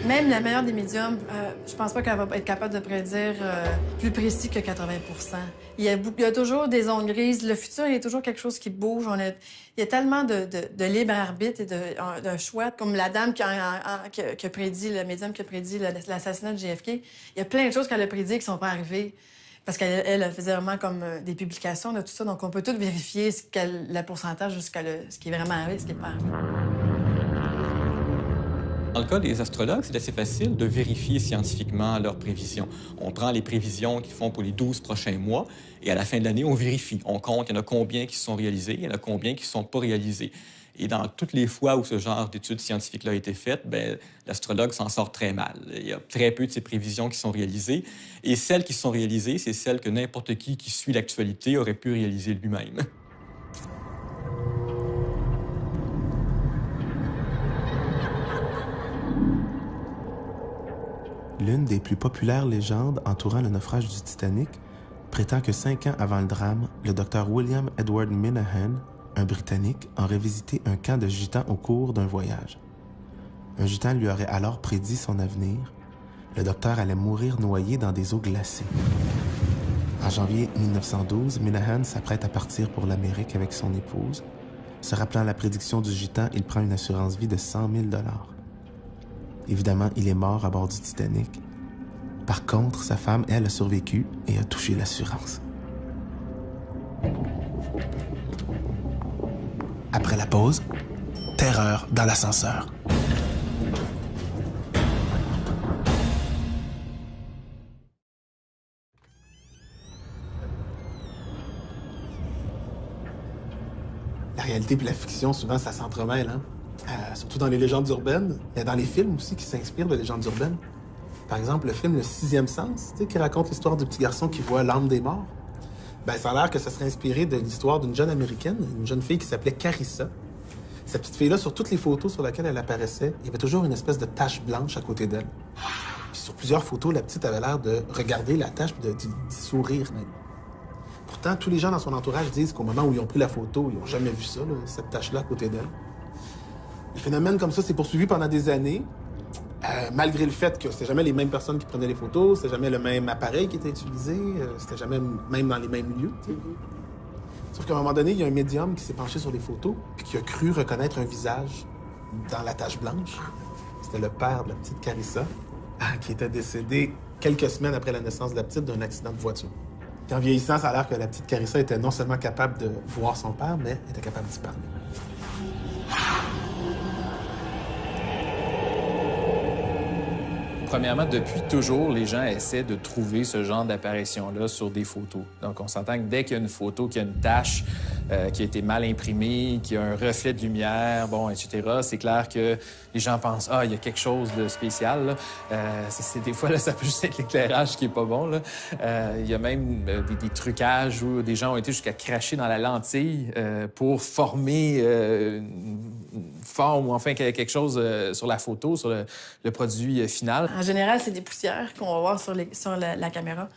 Speaker 4: Même la meilleure des médiums, je pense pas qu'elle va être capable de prédire plus précis que 80 Il y a toujours des zones grises. Le futur, il y a toujours quelque chose qui bouge. Il y a tellement de libre arbitre et de choix. Comme la dame qui a prédit, le médium qui a prédit l'assassinat de JFK, il y a plein de choses qu'elle a prédit qui ne sont pas arrivées. Parce qu'elle faisait vraiment comme des publications de tout ça. Donc, on peut tout vérifier le pourcentage jusqu'à ce qui est vraiment arrivé et ce qui n'est pas arrivé.
Speaker 5: Dans le cas des astrologues, c'est assez facile de vérifier scientifiquement leurs prévisions. On prend les prévisions qu'ils font pour les 12 prochains mois et à la fin de l'année, on vérifie. On compte, il y en a combien qui se sont réalisés, il y en a combien qui ne sont pas réalisés. Et dans toutes les fois où ce genre d'études scientifiques-là a été faites, bien, l'astrologue s'en sort très mal. Il y a très peu de ces prévisions qui sont réalisées. Et celles qui sont réalisées, c'est celles que n'importe qui suit l'actualité aurait pu réaliser lui-même.
Speaker 2: L'une des plus populaires légendes entourant le naufrage du Titanic prétend que 5 ans avant le drame, le docteur William Edward Minahan, un Britannique, aurait visité un camp de gitans au cours d'un voyage. Un gitan lui aurait alors prédit son avenir. Le docteur allait mourir noyé dans des eaux glacées. En janvier 1912, Minahan s'apprête à partir pour l'Amérique avec son épouse. Se rappelant la prédiction du gitan, il prend une assurance vie de 100 000 $. Évidemment, il est mort à bord du Titanic. Par contre, sa femme, elle, a survécu et a touché l'assurance. Après la pause, terreur dans l'ascenseur.
Speaker 1: La réalité et la fiction, souvent, ça s'entremêle, hein? Surtout dans les légendes urbaines, mais dans les films aussi qui s'inspirent de légendes urbaines. Par exemple, le film Le Sixième Sens, qui raconte l'histoire du petit garçon qui voit l'âme des morts. Ben, ça a l'air que ça serait inspiré de l'histoire d'une jeune Américaine, une jeune fille qui s'appelait Carissa. Cette petite fille-là, sur toutes les photos sur lesquelles elle apparaissait, il y avait toujours une espèce de tache blanche à côté d'elle. Puis sur plusieurs photos, la petite avait l'air de regarder la tache et d'y sourire même. Pourtant, tous les gens dans son entourage disent qu'au moment où ils ont pris la photo, ils n'ont jamais vu ça, là, cette tache-là à côté d'elle. Le phénomène comme ça s'est poursuivi pendant des années, malgré le fait que c'était jamais les mêmes personnes qui prenaient les photos, c'était jamais le même appareil qui était utilisé, c'était jamais même dans les mêmes lieux. Sauf qu'à un moment donné, il y a un médium qui s'est penché sur les photos et qui a cru reconnaître un visage dans la tache blanche. C'était le père de la petite Carissa, qui était décédé quelques semaines après la naissance de la petite d'un accident de voiture. Et en vieillissant, ça a l'air que la petite Carissa était non seulement capable de voir son père, mais était capable d'y parler.
Speaker 6: Premièrement, depuis toujours, les gens essaient de trouver ce genre d'apparition-là sur des photos. Donc, on s'entend que dès qu'il y a une photo, qu'il y a une tache, qui a été mal imprimé, qui a un reflet de lumière, bon, etc., c'est clair que les gens pensent « Ah, il y a quelque chose de spécial. » Des fois, là, ça peut juste être l'éclairage qui est pas bon. Là. Il y a même des trucages où des gens ont été jusqu'à cracher dans la lentille pour former une forme ou enfin quelque chose sur la photo, sur le produit final.
Speaker 4: En général, c'est des poussières qu'on va voir sur la caméra.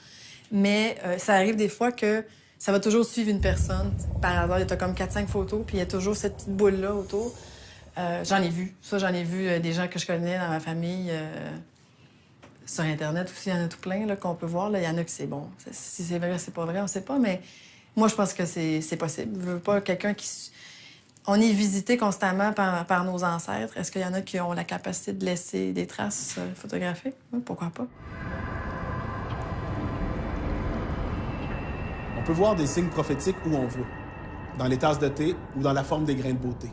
Speaker 4: Mais ça arrive des fois que ça va toujours suivre une personne. Par hasard, il y a comme 4-5 photos, puis il y a toujours cette petite boule-là autour. J'en ai vu. Ça, j'en ai vu des gens que je connais dans ma famille. Sur Internet aussi, il y en a tout plein qu'on peut voir. Là. Il y en a que c'est bon. Si c'est vrai, c'est pas vrai, on sait pas. Mais moi, je pense que c'est possible. Je veux pas quelqu'un qui... On est visité constamment par nos ancêtres. Est-ce qu'il y en a qui ont la capacité de laisser des traces photographiques? Oui, pourquoi pas?
Speaker 1: On peut voir des signes prophétiques où on veut, dans les tasses de thé ou dans la forme des grains de beauté.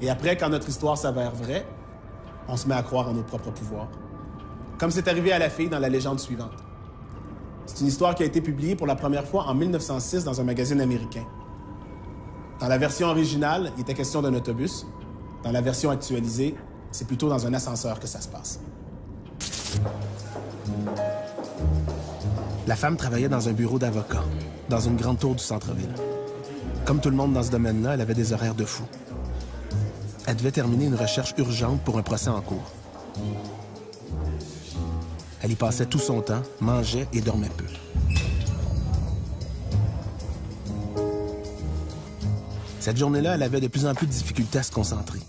Speaker 1: Et après, quand notre histoire s'avère vraie, on se met à croire en nos propres pouvoirs. Comme c'est arrivé à la fille dans la légende suivante. C'est une histoire qui a été publiée pour la première fois en 1906 dans un magazine américain. Dans la version originale, il était question d'un autobus. Dans la version actualisée, c'est plutôt dans un ascenseur que ça se passe.
Speaker 2: La femme travaillait dans un bureau d'avocat, dans une grande tour du centre-ville. Comme tout le monde dans ce domaine-là, elle avait des horaires de fou. Elle devait terminer une recherche urgente pour un procès en cours. Elle y passait tout son temps, mangeait et dormait peu. Cette journée-là, elle avait de plus en plus de difficultés à se concentrer.